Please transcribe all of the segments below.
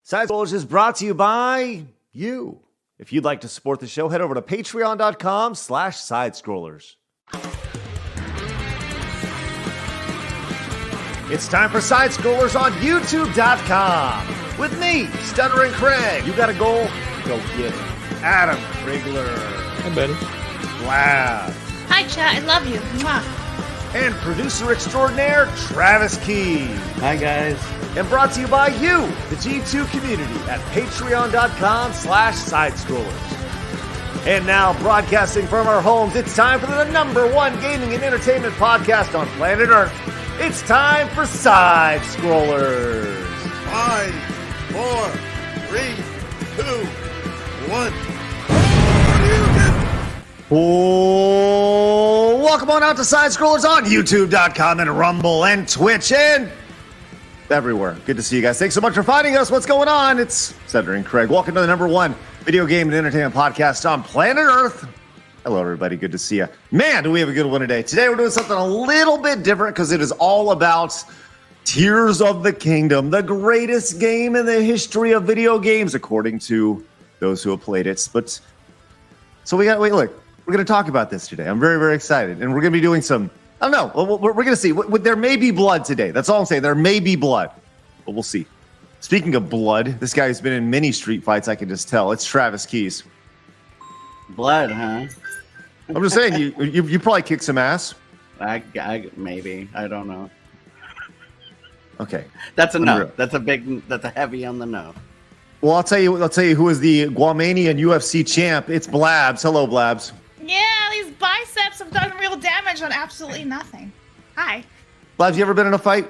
Side Scrollers is brought to you by you. If you'd like to support the show, head over to patreon.com/sidescrollers. It's time for Side Scrollers on YouTube.com. With me, Stuttering Craig. You got a goal? Go get it. Adam Krigler. Hi, buddy. Blab. Hi, chat. I love you. Mwah. And producer extraordinaire, Travis Key. Hi, guys. And brought to you by you, the G2 community at patreon.com/sidescrollers. And now, broadcasting from our homes, it's time for the number one gaming and entertainment podcast on planet Earth. It's time for Side Scrollers. 5, 4, 3, 2, 1. Oh, welcome on out to Side Scrollers on YouTube.com and Rumble and Twitch and everywhere. Good to see you guys. Thanks so much for finding us. What's going on? It's Cedric and Craig. Welcome to the number one video game and entertainment podcast on planet Earth. Hello, everybody. Good to see you. Man, do we have a good one today. Today, we're doing something a little bit different because it is all about Tears of the Kingdom, the greatest game in the history of video games, according to those who have played it. But so we're going to talk about this today. I'm very, very excited. And we're going to be doing some, I don't know, we're going to see. There may be blood today. That's all I'm saying. There may be blood, but we'll see. Speaking of blood, this guy's been in many street fights, I can just tell. It's Travis Keys. Blood, huh? I'm just saying, you probably kicked some ass. I maybe. I don't know. Okay. That's a no. That's a heavy on the no. Well, I'll tell you who is the Guamanian UFC champ. It's Blabs. Hello, Blabs. Yeah, these biceps have done real damage on absolutely nothing. Hi. Blabs, you ever been in a fight?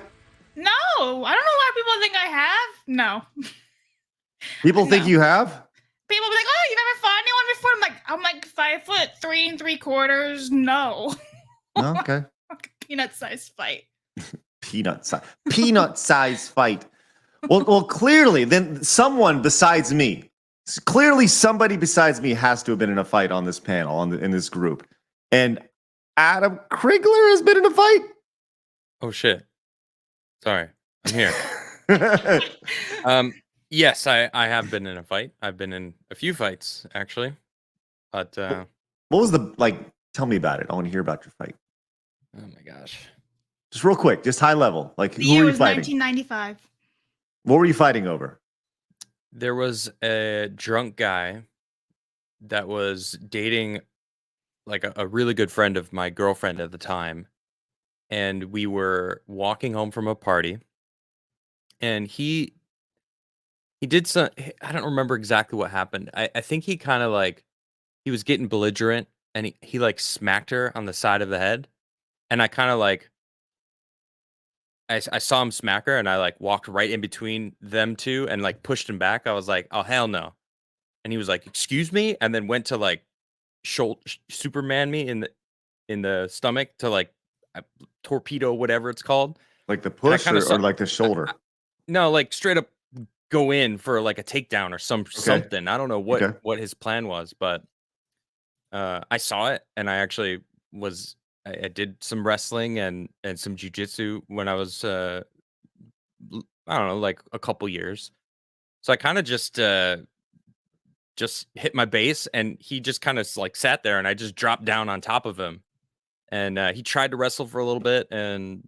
No, I don't know why people think I have. No. People think you have? People be like, "Oh, you never fought anyone before?" I'm like 5'3 3/4. No. No? Okay. Peanut-sized fight. Peanut-sized fight. Well, clearly, then someone besides me, somebody besides me has to have been in a fight on this panel, in this group. And Adam Krigler has been in a fight? Oh, shit. Sorry. I'm here. Yes, I have been in a fight. I've been in a few fights, actually. But what was tell me about it. I want to hear about your fight. Oh my gosh. Just real quick, just high level. The who year were you was fighting? 1995. What were you fighting over? There was a drunk guy that was dating like a really good friend of my girlfriend at the time. And we were walking home from a party. And he did some, I don't remember exactly what happened. I think he kind of he was getting belligerent and he smacked her on the side of the head. And I kind of I saw him smack her and I walked right in between them two and pushed him back. I was like, oh, hell no. And he was like, excuse me. And then went to Superman me in the stomach to torpedo, whatever it's called. Like the push or the shoulder? No, straight up go in for a takedown or something. I don't know what his plan was, but I saw it and I actually I did some wrestling and some jujitsu when I was I don't know, a couple years. So I kind of just hit my base and he just kind of sat there and I just dropped down on top of him. And he tried to wrestle for a little bit and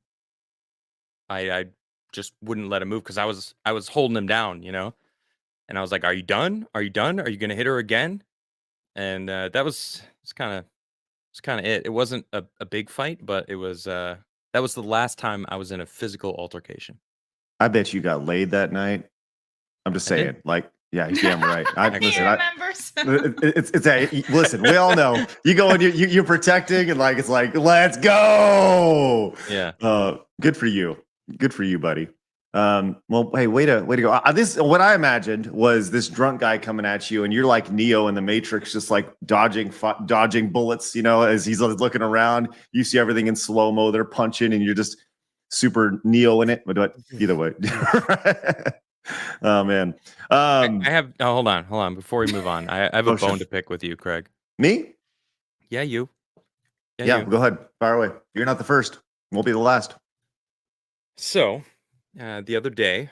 I just wouldn't let him move because I was holding him down, And I was like, "Are you done? Are you done? Are you gonna hit her again?" And that was kind of it. It wasn't a big fight, but it was that was the last time I was in a physical altercation. I bet you got laid that night. I'm just saying, yeah, he's damn right. He remembers. Listen, we all know you go and you're protecting and it's let's go. Yeah. Good for you. Good for you, buddy. Well, hey, way to go. What I imagined was this drunk guy coming at you, and you're like Neo in the Matrix, just dodging bullets. As he's looking around, you see everything in slow mo. They're punching, and you're just super Neo in it. But either way, oh man. I have. Oh, hold on. Before we move on, I have a bone to pick with you, Craig. Me? Yeah, you. Yeah, go ahead. Fire away. You're not the first. Won't be the last. So, the other day,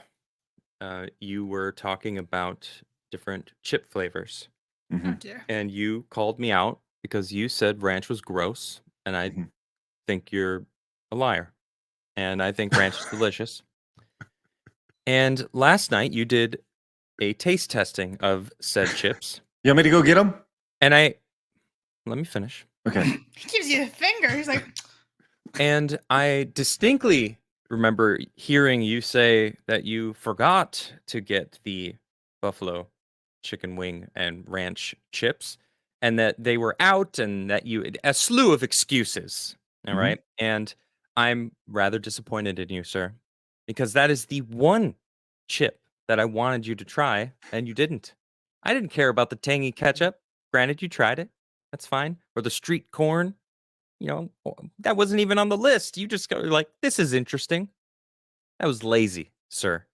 you were talking about different chip flavors, Oh Mhm, dear. and you called me out because you said ranch was gross, and I mhm. think you're a liar, and I think ranch is delicious. And last night you did a taste testing of said chips, You want me to go get them? and let me finish. Okay. He gives you the finger. He's like, And I distinctly remember hearing you say that you forgot to get the buffalo chicken wing and ranch chips and that they were out and that you a slew of excuses. All Mhm. right. And I'm rather disappointed in you, sir, because that is the one chip that I wanted you to try and you didn't. I didn't care about the tangy ketchup. Granted, you tried it. That's fine. Or the street corn. That wasn't even on the list. You just go like, this is interesting. That was lazy, sir.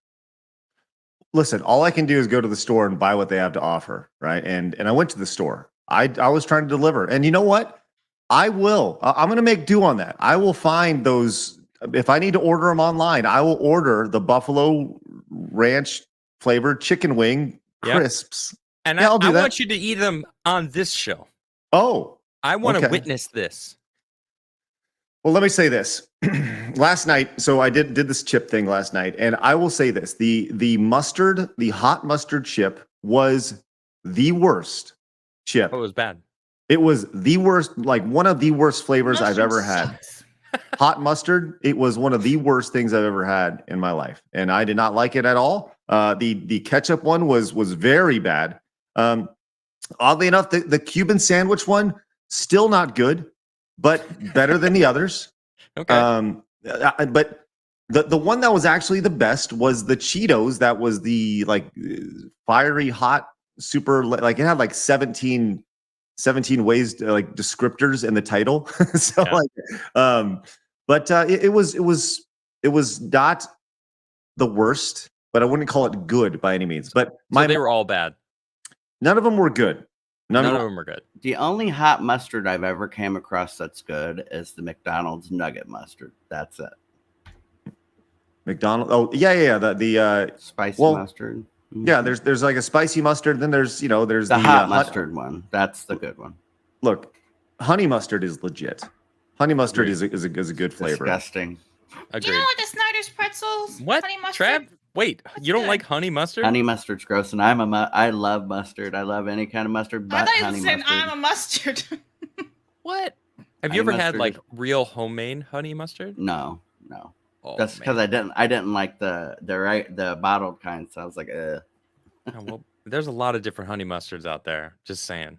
Listen, all I can do is go to the store and buy what they have to offer, right? And I went to the store. I was trying to deliver, and you know what? I will. I'm going to make do on that. I will find those. If I need to order them online, I will order the buffalo ranch flavored chicken wing Yep. crisps. And Yeah, I'll do I that. want you to eat them on this show. Oh, I want to Okay. witness this. well, let me say this. Last night, so I did this chip thing last night, and I will say this: the mustard, the hot mustard chip was the worst chip. Oh, it was bad. It was the worst, like one of the worst flavors I've "Mustard ever had. sucks." Hot mustard, it was one of the worst things I've ever had in my life, and I did not like it at all. The ketchup one was very bad. Oddly enough, the Cuban sandwich one still not good, but better than the others. Okay. But the one that was actually the best was the Cheetos. That was the fiery hot super, like it had like 17 ways to, like descriptors in the title. So Yeah. it was not the worst, but I wouldn't call it good by any means. But So they were all bad. none of them were good. None of them were good. The only hot mustard I've ever came across that's good is the McDonald's nugget mustard. That's it. McDonald's. Oh yeah. The Spicy well, mustard. yeah. There's like a spicy mustard. Then there's there's the hot hot- mustard one. That's the good one. Look, honey mustard is legit. Honey mustard is a good flavor. Disgusting. Do you Agreed. know like the Snyder's pretzels? What? Honey mustard? Trav? Wait, That's you don't good. like honey mustard? Honey mustard's gross, and I love mustard. I love any kind of mustard, I but thought you honey were saying mustard. I'm a mustard. What? Have Honey you ever had mustard like is- real homemade honey mustard? No. Oh, That's because man. I didn't like the bottled kind. So I was like, Oh, well, there's a lot of different honey mustards out there. Just saying.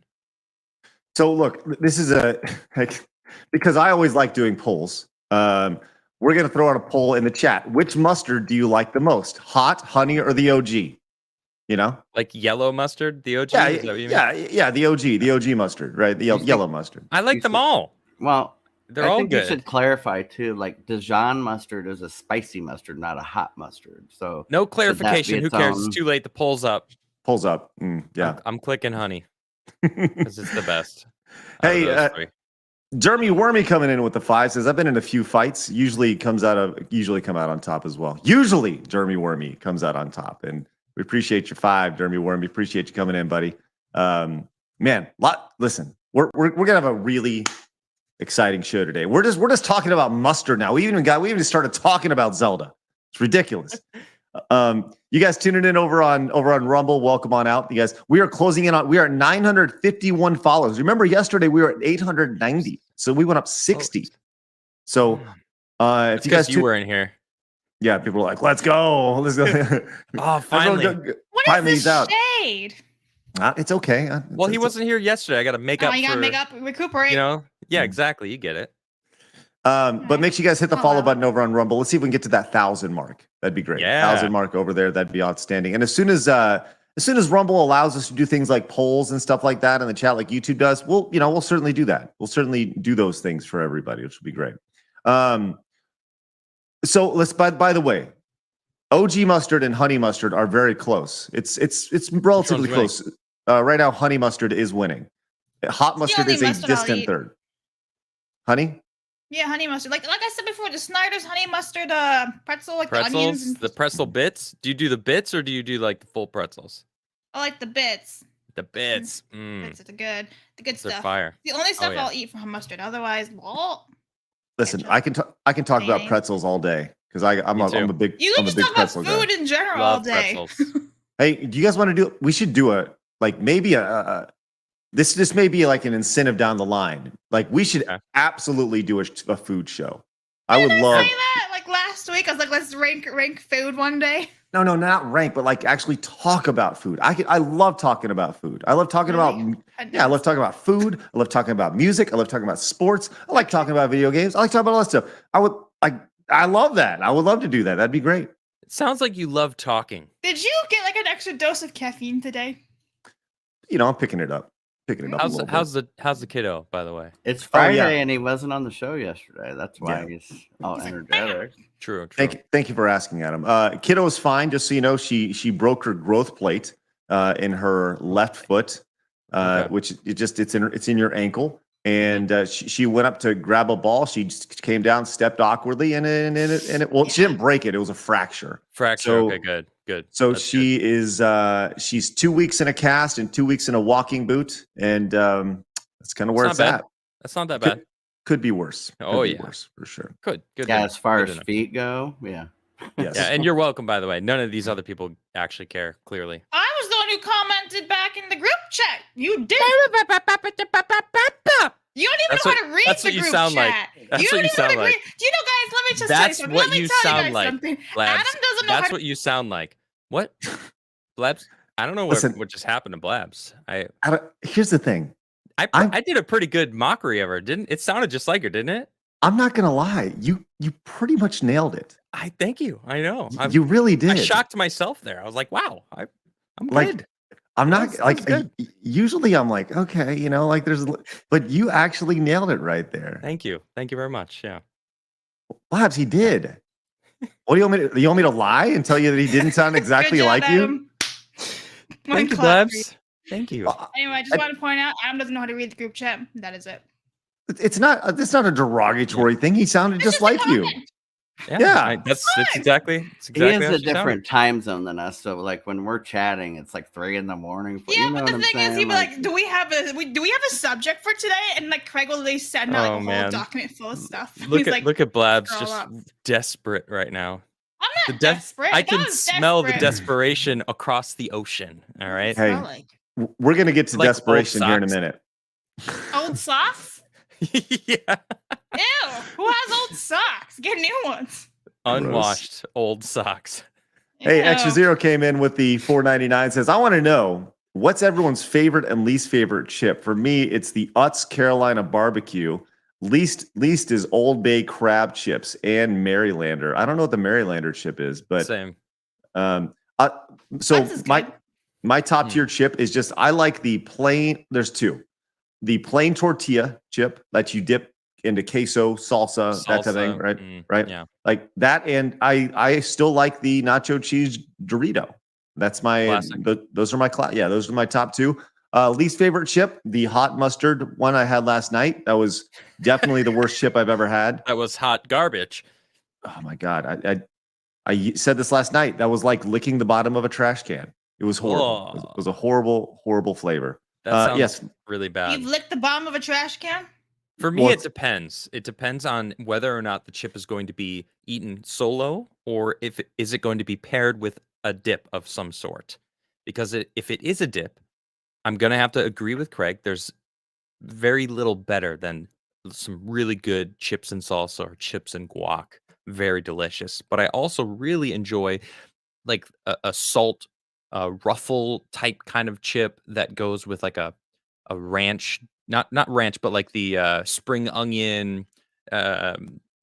So look, this is because I always like doing polls. We're gonna throw out a poll in the chat. Which mustard do you like the most? Hot, honey, or the OG? You know? Like yellow mustard, the OG? Yeah, Is that what you mean? yeah. The OG mustard, right? The yellow mustard. I like You them should- all. well, They're I all think you good. should clarify too. Like Dijon mustard is a spicy mustard, not a hot mustard. So No should that be clarification. Who its cares? own- It's too late. The poll's up. Pulls up. Yeah. I'm clicking honey because it's the best. out of Hey, those three. Jeremy Wormy coming in with the 5 says, I've been in a few fights. Usually come out on top as well. Usually Jeremy Wormy comes out on top. And we appreciate your 5, Jeremy Wormy. Appreciate you coming in, buddy. Listen, we're gonna have a really exciting show today. We're just talking about mustard now. We even started talking about Zelda. It's ridiculous. You guys tuning in over on Rumble, welcome on out. You guys, we are closing in on, we are at 951 followers. Remember yesterday we were at 890. So we went up 60. So if you guys you were in here. yeah, people were like, let's go. Let's go. Oh, finally. What Finally, is he's out. this shade? It's okay. Well, he wasn't here yesterday. I got to make Oh, up you gotta for, make up, recuperate. you know? Yeah, exactly. You get it. But make sure you guys hit the Oh, follow wow. button over on Rumble. Let's see if we can get to that 1,000 mark. That'd be great. Yeah. 1,000 mark over there. That'd be outstanding. And as soon as Rumble allows us to do things like polls and stuff like that in the chat, like YouTube does, we'll certainly do that. We'll certainly do those things for everybody, which would be great. So let's. By the way, OG mustard and honey mustard are very close. It's relatively one's close. Right now, honey mustard is winning. Hot mustard only is a mustard I'll distant eat. third. Honey. Yeah, honey mustard. Like I said before, the Snyder's honey mustard pretzel, like the onions. Pretzels, And the pretzel bits. Do you do the bits or do you do like the full pretzels? I like the bits. The bits. Mm, Bits are the good they're stuff. fire. The only stuff yeah. I'll eat from mustard. Otherwise, well, Listen, ketchup. I can talk about Mayonnaise. pretzels all day because I'm Me a too. big You I'm can a just big talk about pretzel guy. food in general all Love day. pretzels. Hey, do you guys want to do? We should do a like maybe a this may be like an incentive down the line. Like we should Okay. absolutely do a food show. I would Didn't love. say that like last week. I was like, let's rank food one day. No, not rank, but like actually talk about food. I love talking about food. I love talking about Really? yeah, I love talking about food. I love talking about music. I love talking about sports. I like talking about video games. I like talking about all that stuff. I love that. I would love to do that. That'd be great. It sounds like you love talking. Did you get like an extra dose of caffeine today? You know, I'm picking it up. Picking it up. How's a little bit. how's the kiddo, by the way? It's Oh, Friday yeah. and he wasn't on the show yesterday. That's why Yeah. he's all He's like, energetic. True. Thank you for asking, Adam. Kiddo is fine. Just so you know, she broke her growth plate in her left foot, Okay. which it's in your ankle. And she went up to grab a ball. She just came down, stepped awkwardly, and she didn't break it. It was a fracture. Fracture. So- Okay, good. So That's she is she's 2 weeks in a cast and 2 weeks in a walking boot, and that's kind of where It's it's not bad. at. That's not that bad. Could be worse. Oh, Could be yeah. worse for sure. Good. Yeah, as far good as to know. feet go, yeah. Yes. Yeah, and you're welcome, by the way. None of these other people actually care, clearly. I was the one who commented back in the group chat. You did. You don't even That's know what- how to read that's the what you group sound like. chat. That's you what don't you even know how sound to like. read. You know, guys, let me just That's tell you something. what Let me you tell sound you guys like, something. Blabs. Adam doesn't know That's how to what you sound like. What? Blabs? I don't know Listen. what just happened to Blabs. Here's the thing. I did a pretty good mockery of her, didn't it? Sounded just like her, didn't it? I'm not gonna lie. You pretty much nailed it. I thank you. I know. You really did. I shocked myself there. I was like, wow, I'm Like, good. I'm not That like sounds good. usually I'm like, okay, you know, like but you actually nailed it right there. Thank you. Thank you very much. Yeah. Labs, he did. What do you want me to? You want me to lie and tell you that he didn't sound exactly Good job, like you? Adam. One Thank you, clap for you. Blabs. Thank you. Anyway, I just want to point out Adam doesn't know how to read the group chat. That is it. It's not a derogatory thing. He sounded It's just a like you. comment. Yeah. That's Fine. exactly. It's He exactly is how a she sounded. different time zone than us. So like when we're chatting, it's like 3 a.m. Yeah, you know but what the I'm thing is, saying? he'd be like, "Do we have a subject for today?" And like Craig will literally send out like, Oh, a whole man. document full of stuff. Look He's at like, look at Blabs scroll just up. desperate right now. "I'm The not des- desperate. I That can was smell the desperate." desperation across the ocean. All right. Hey. Smell like We're gonna get to Like old desperation here in a socks. minute. old socks. Yeah. Ew, who has old socks? Get new ones. Unwashed old socks. Hey, Ew. Extra Zero came in with the 4.99. Says, I want to know what's everyone's favorite and least favorite chip. For me, it's the Utz Carolina barbecue. Least is Old Bay crab chips and Marylander. I don't know what the Marylander chip is, but Same. so Utz is my good. my top tier chip is just I like the plain. There's two, the plain tortilla chip that you dip into queso, salsa, that type of thing, Salsa, right? Right. Yeah. Like that, and I still like the nacho cheese Dorito. That's my Classic. those are my those are my top two. Least favorite chip, the hot mustard one I had last night. That was definitely the worst chip I've ever had. That was hot garbage. Oh my god, I said this last night. That was like licking the bottom of a trash can. It was horrible. It was a horrible flavor. That sounds yes, really bad. You've licked the bottom of a trash can. For me, Well, it depends. It depends on whether or not the chip is going to be eaten solo or is it going to be paired with a dip of some sort. Because if it is a dip, I'm going to have to agree with Craig. There's very little better than some really good chips and salsa or chips and guac. Very delicious. But I also really enjoy like a salt ruffle type kind of chip that goes with like a ranch, not ranch, but like the spring onion.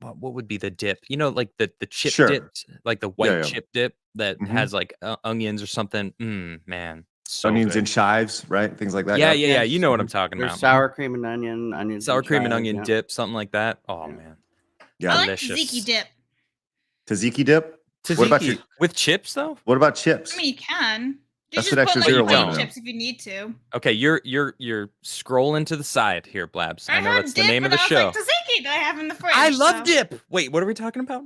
What would be the dip? You know, like the chip Sure. dip, like the white yeah. chip dip that Mhm. has like onions or something. Man, so onions good. and chives, right? Things like that. yeah. Yeah. You know what I'm talking There's about. sour cream and onions. Sour cream and chives, onion yeah. dip, something like that. Oh Yeah. man, Yeah. I like Delicious. tzatziki dip. Tzatziki dip. What about Tzatziki your- with chips though? What about chips? I mean, you can. You That's just what put extra like zero potato wanted. chips if you need to. Okay, you're scrolling to the side here, Blabs. I know heard that's the dip, name of the and I show. was like, tzatziki that I have in the fridge. I love so- dip. Wait, what are we talking about?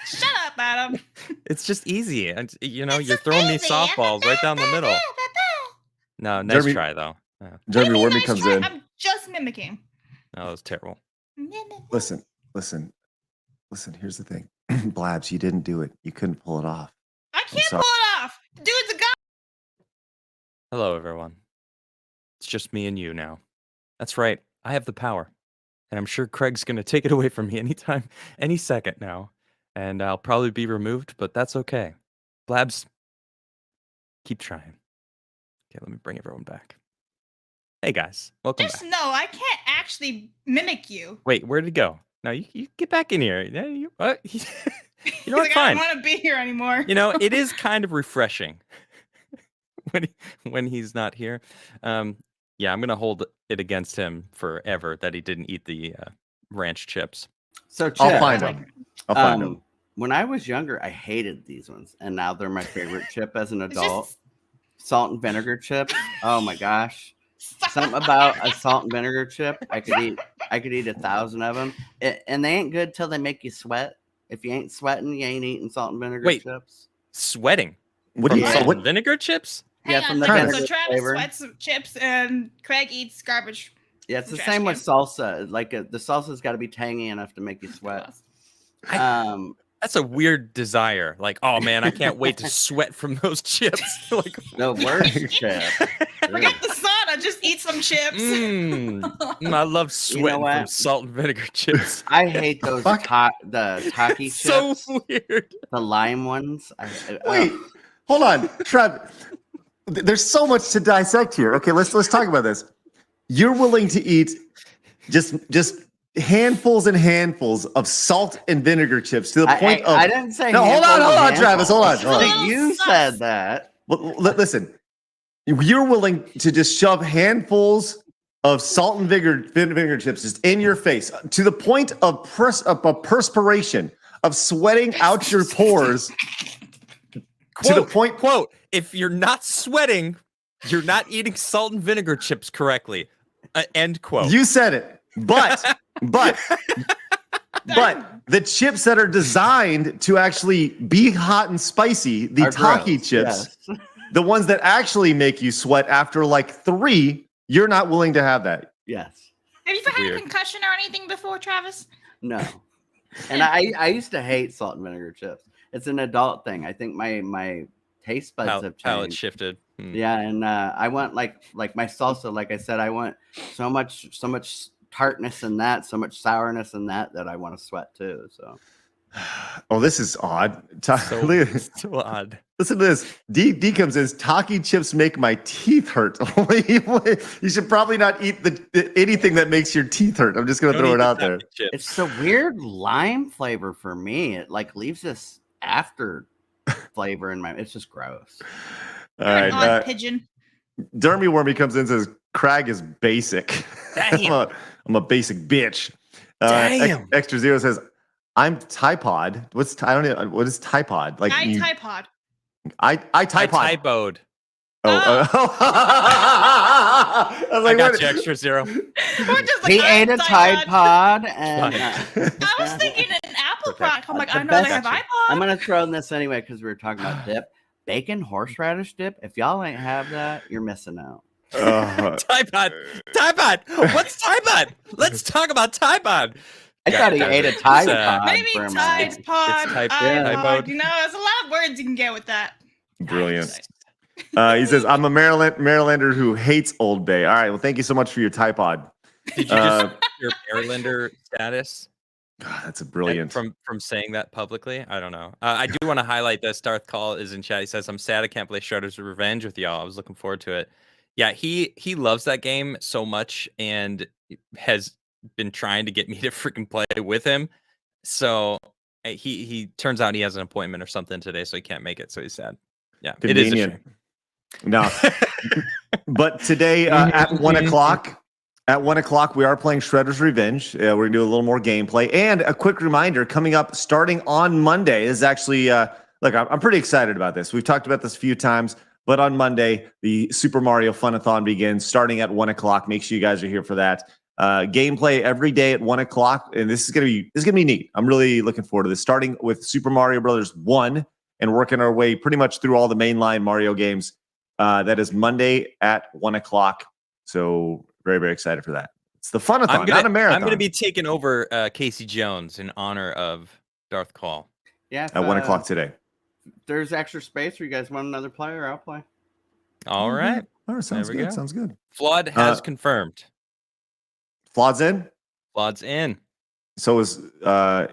Shut up, Adam. It's just easy. And you know, It's you're just throwing me easy. softballs right down the middle. No, nice Jeremy- try though. Yeah. What do you Jeremy mean Wormy nice comes try? in. I'm just mimicking. No, that was terrible. Listen. Here's the thing, Blabs. You didn't do it. You couldn't pull it off. I can't sorry. pull it off. Dude's a guy. Hello, everyone. It's just me and you now. That's right. I have the power. And I'm sure Craig's going to take it away from me anytime, any second now. And I'll probably be removed, but that's okay. Blabs, keep trying. Okay, let me bring everyone back. Hey, guys. Welcome Just back. no, I can't actually mimic you. Wait, where'd it go? No, you get back in here. Yeah, you what? You know what? Like, I Fine. don't want to be here anymore. You know, it is kind of refreshing when he's not here. Yeah, I'm gonna hold it against him forever that he didn't eat the ranch chips. So Chip, I'll find him. I'll find him. when I was younger, I hated these ones, and now they're my favorite chip as an It's adult. just- Salt and vinegar chips. Oh my gosh. Something about a salt and vinegar chip. I could eat 1,000 of them, and they ain't good till they make you sweat. If you ain't sweating, you ain't eating salt and vinegar Wait. chips. Sweating. What do you? Yeah. Salt What? and vinegar chips? Yeah, Hang from on, the second. vinegar So Travis flavor. sweats chips and Craig eats garbage. Yeah, it's the Trash same with can. salsa. Like the salsa's got to be tangy enough to make you sweat. That's a weird desire. Like, oh man, I can't wait to sweat from those chips. Like, No worse chip. Forget the sauna. Just eat some chips. I love sweating from what? salt and vinegar chips. I hate those Fuck. the Taki chips, So weird. the lime ones. Wait, hold on, Trev. There's so much to dissect here. Okay, let's talk about this. You're willing to eat just handfuls and handfuls of salt and vinegar chips to the point of. I didn't say. No, hold on, handfuls and Travis, hold on, handfuls. hold on. You said that. Well, listen, you're willing to just shove handfuls of salt and vinegar chips just in your face to the point of perspiration, of sweating out your pores. Quote, To the point- quote, if you're not sweating, you're not eating salt and vinegar chips correctly. End quote. You said it, but the chips that are designed to actually be hot and spicy, the Are Taki gross, chips, yes. the ones that actually make you sweat after like 3, you're not willing to have that. Yes. Have you ever had Weird. a concussion or anything before, Travis? No. And I used to hate salt and vinegar chips. It's an adult thing. I think my taste buds have Palate changed. shifted. Yeah, and I want like my salsa. Like I said, I want so much tartness in that, so much sourness in that I want to sweat too. So Oh, this is odd. So odd. Listen to this. D comes in. Taki chips make my teeth hurt. You should probably not eat anything that makes your teeth hurt. I'm just going to Don't throw eat it the out there. Taki chips. it's the weird lime flavor for me. It like leaves this after flavor in my. It's just gross. All You're an right. odd pigeon. Dermy Wormy comes in and says, Crag is basic. Damn. I'm a basic bitch. Damn. Extra Zero says, I'm Typod. I don't know. What is Typod? Like I Typod. I I Typod. typoed. I was I like, got what? you, extra zero. We're just like, He I'm ate a Tide Pod, and I was thinking an Apple Okay. product. I'm like, The I know they best- have iPod. I'm gonna throw in this anyway because we were talking about dip. Bacon horseradish dip. If y'all ain't have that, you're missing out. Typod. Typod. What's Typod? Let's talk about Typod. I thought he ate a Tide Pod Maybe for a Tide moment. Pod, type- iPod. typoed. You know, there's a lot of words you can get with that. Brilliant. He says, I'm a Marylander who hates Old Bay. All right. Well, thank you so much for your Typod. Did you just your Marylander status God, that's a brilliant. from saying that publicly? I don't know. I do want to highlight that Starth Call is in chat. He says, I'm sad I can't play Shredder's Revenge with y'all. I was looking forward to it. Yeah, he loves that game so much and has been trying to get me to freaking play with him. So he turns out he has an appointment or something today, so he can't make it. So he's sad. Yeah, it is a Convenient. shame. No. But today at 1:00, we are playing Shredder's Revenge. We're gonna do a little more gameplay. And a quick reminder coming up starting on Monday is actually look, I'm pretty excited about this. We've talked about this a few times. But on Monday, the Super Mario Funathon begins starting at 1 o'clock. Make sure you guys are here for that. Gameplay every day at 1 o'clock, and this is gonna be neat. I'm really looking forward to this. Starting with Super Mario Brothers 1 and working our way pretty much through all the mainline Mario games. That is Monday at 1 o'clock. So very, very excited for that. It's the Funathon, not a marathon. I'm going to be taking over Casey Jones in honor of Darth Call. Yeah. At 1 o'clock today. There's extra space. Or you guys want another player? I'll play. All right. All right, sounds There we good. go. Sounds good. Flood has confirmed. Flood's in. Flood's in. So is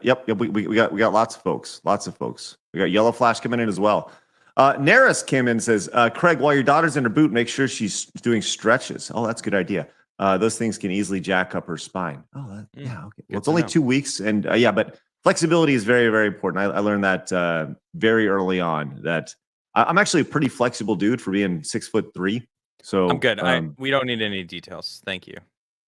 yep. We got lots of folks. We got Yellow Flash coming in as well. Naris came in and says, Craig, while your daughter's in her boot, make sure she's doing stretches. Oh, that's a good idea. Those things can easily jack up her spine. Oh, yeah. Okay. Well, it's only 2 weeks, and but flexibility is very, very important. I learned that very early on. That I'm actually a pretty flexible dude for being 6'3". So I'm good. We don't need any details. Thank you.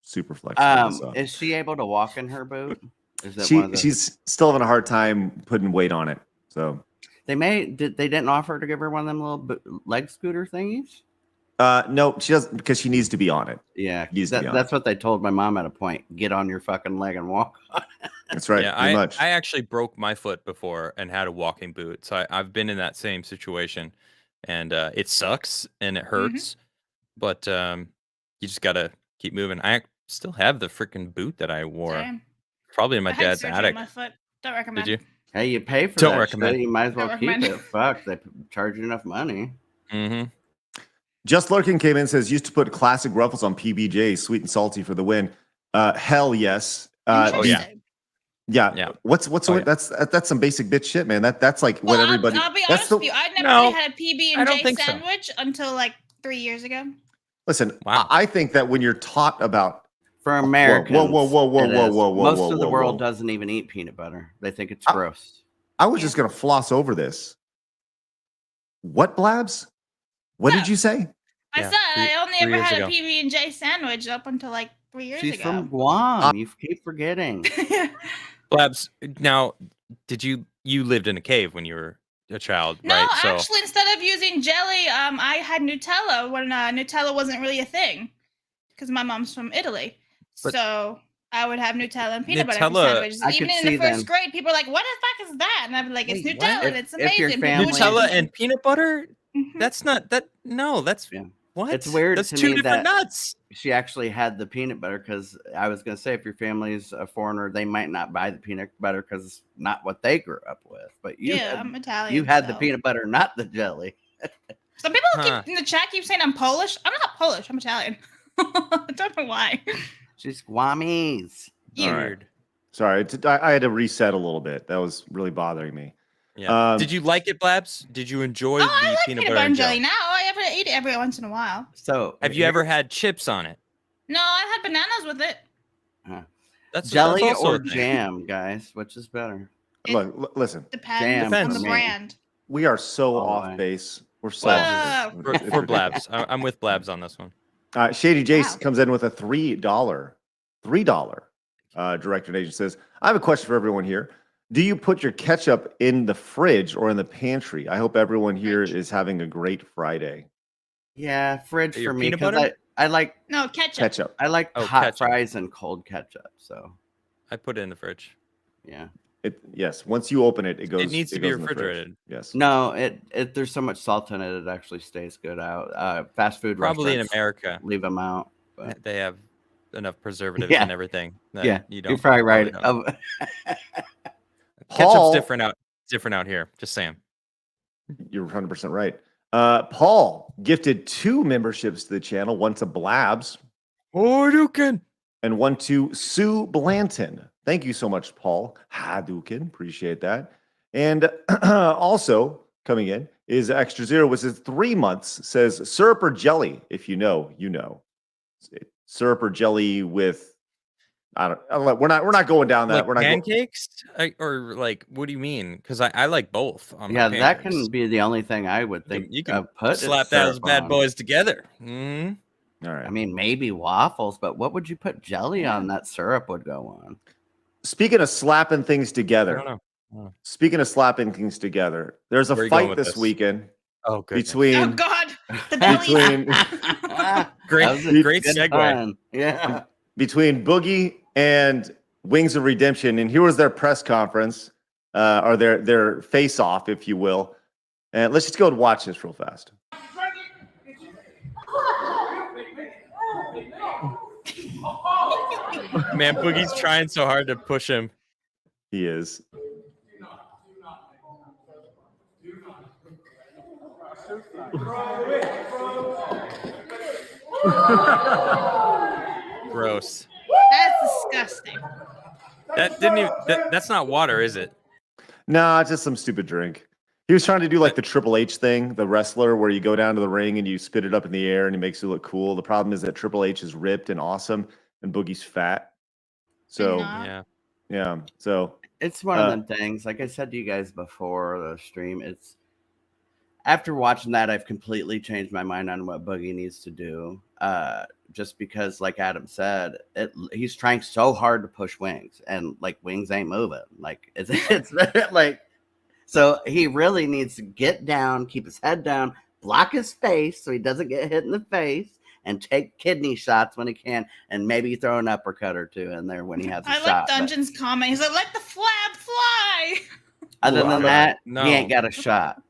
Super flexible. Is she able to walk in her boot? Is that she's still having a hard time putting weight on it. So they didn't offer to give her one of them little leg scooter thingies? No, she doesn't, because she needs to be on it. Yeah, that's what they told my mom at a point. Get on your fucking leg and walk. That's right. Yeah, I actually broke my foot before and had a walking boot, so I've been in that same situation, and it sucks and it hurts, but you just gotta keep moving. I still have the freaking boot that I wore, Same. probably in my I had dad's surgery on attic. my foot. Don't recommend. Did you? Hey, you pay for Don't that recommend. shit, you might as well Don't keep recommend. it. Fuck, they charge you enough money. Mm-hmm. Just Lurking came in and says, used to put classic ruffles on PBJ, sweet and salty for the win. Hell yes. Interesting. Yeah. What's that's some basic bitch shit, man. That's like what everybody. I'll be that's honest with you. I never No, really had a PB I and don't J think so. sandwich until like 3 years ago. Listen, Wow. I think that when you're taught about For Americans, whoa, it is. Most whoa, of the whoa, world whoa. doesn't even eat peanut butter. They think it's gross. I was just gonna floss over this. What, Blabs? What did you say? I Yeah, said I 3 only ever years had ago. a PB and J sandwich up until like 3 years She's ago. from Guam. You keep forgetting. Blabs, now, did you lived in a cave when you were a child, No, right? actually, instead of using jelly, I had Nutella when Nutella wasn't really a thing, because my mom's from Italy. But- So I would have Nutella and peanut butter Nutella- sandwiches. I Even could in the see first them. grade, people are like, "What the fuck is that?" And I'd be like, "It's Wait, Nutella. what? And it's If your amazing." family- People would Nutella use and peanut butter? Mhm. That's not that. No, that's Yeah. what? It's weird That's to two me different that- nuts. She actually had the peanut butter because I was going to say if your family's a foreigner, they might not buy the peanut butter because it's not what they grew up with. But you Yeah, had, I'm Italian. you had the so. peanut butter, not the jelly. Some people Huh. keep in the chat keep saying I'm Polish. I'm not Polish. I'm Italian. I don't know why. She's Guamese. All right. Weird. Sorry, I had to reset a little bit. That was really bothering me. Yeah. Did you like it, Blabs? Did you enjoy Oh, the I like peanut peanut butter and jelly jelly? now. I eat it every once in a while. So Have you ever had chips on it? No, I had bananas with it. That's jelly that's also or a thing. jam, guys? Which is better? Listen, Depends Jam on for the me. brand. we are so Oh, off I- base. We're so Whoa. For Blabs. I'm with Blabs on this one. Shady Jace Wow. comes in with a $3 direct donation. Says, I have a question for everyone here. Do you put your ketchup in the fridge or in the pantry? I hope everyone here is having a great Friday. Yeah, fridge Your for me peanut because butter? I like No, ketchup. Ketchup. Oh, hot ketchup. fries and cold ketchup. So I put it in the fridge. yeah. Yes. Once you open it, it goes. It needs to be goes in the fridge. refrigerated. Yes. No, it there's so much salt in it, it actually stays good out. Fast food Probably in restaurants America, leave them out. But they have enough preservatives Yeah. and everything. That yeah, you don't. you're probably right. don't. Paul- Ketchup's different out here. Just saying. You're 100% right. Paul gifted 2 memberships to the channel, one to Blabs Oh, you can. and one to Sue Blanton. Thank you so much, Paul Hadouken. Appreciate that. And also coming in is Extra Zero, which is 3 months, says syrup or jelly. If you know, you know. Syrup or jelly with, we're not going down that. Like We're not going. pancakes, or like, what do you mean? Because I like both. On my yeah, that pancakes. can be the only thing I would think You can put slap is those syrup bad on. boys together. Hmm. All right. I mean, maybe waffles, but what would you put jelly on that syrup would go on? Speaking of slapping things I together, don't know. speaking of slapping things together, there's a Where you going fight with this this? weekend Oh, good. Oh between God. The bellies. Between Great, That was a great good segue. pun. Yeah. between Boogie and Wings of Redemption, and here was their press conference, or their face off, if you will. And let's just go and watch this real fast. Man, Boogie's trying so hard to push him. He is. Gross. That's disgusting. That didn't even. That's not water, is it? Nah, it's just some stupid drink. He was trying to do like the Triple H thing, the wrestler, where you go down to the ring and you spit it up in the air and he makes you look cool. The problem is that Triple H is ripped and awesome, and Boogie's fat. So not. Yeah. yeah, so It's one of them things. Like I said to you guys before the stream, it's after watching that, I've completely changed my mind on what Boogie needs to do. Just because, like Adam said, he's trying so hard to push Wings, and like Wings ain't moving. Like it's like, so he really needs to get down, keep his head down, block his face so he doesn't get hit in the face, and take kidney shots when he can, and maybe throw an uppercut or two in there when he has a I shot. like But Dungeon's comment. He's like, let the flab fly. other Well, than that, no. he ain't got a shot.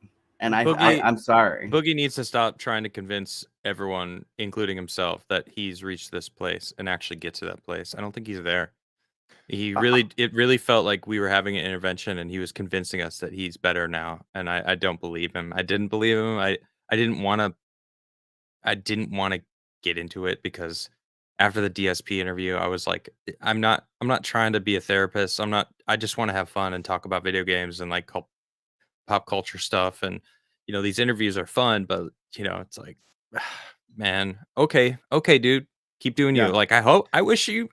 And I'm sorry. Boogie needs to stop trying to convince everyone, including himself, that he's reached this place and actually get to that place. I don't think he's there. It really felt like we were having an intervention and he was convincing us that he's better now. And I don't believe him. I didn't believe him. I didn't want to get into it because after the DSP interview, I was like, I'm not trying to be a therapist. I just want to have fun and talk about video games and like pop culture stuff. And, these interviews are fun, but it's like, man, okay, dude, keep doing Yeah. you. Like, I wish you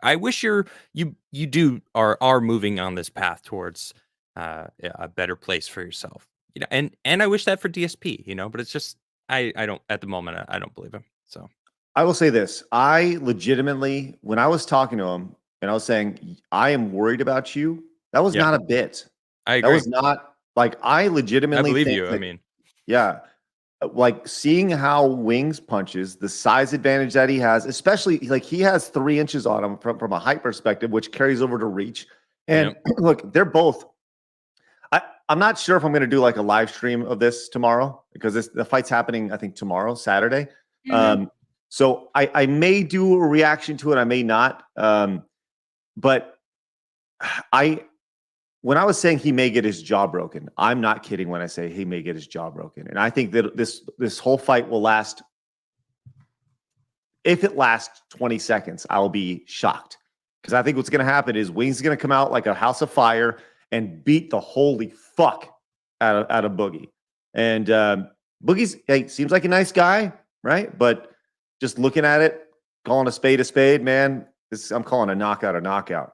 are moving on this path towards a better place for yourself. And I wish that for DSP, but it's just, I don't, at the moment, I don't believe him. So I will say this. I legitimately, when I was talking to him and I was saying, I am worried about you, that was Yeah. not a bit. I That agree. was not like, I I legitimately believe think you. I that- mean, yeah. Like seeing how Wings punches, the size advantage that he has, especially like he has 3 inches on him from a height perspective, which carries over to reach. And look, they're both. I'm not sure if I'm going to do like a live stream of this tomorrow because the fight's happening, I think, tomorrow, Saturday. Mhm. So I may do a reaction to it, I may not. But when I was saying he may get his jaw broken, I'm not kidding when I say he may get his jaw broken. And I think that this whole fight will last. If it lasts 20 seconds, I'll be shocked. Because I think what's going to happen is Wings is going to come out like a house of fire and beat the holy fuck out of Boogie. And Boogie's seems like a nice guy, right? But just looking at it, calling a spade, man, I'm calling a knockout.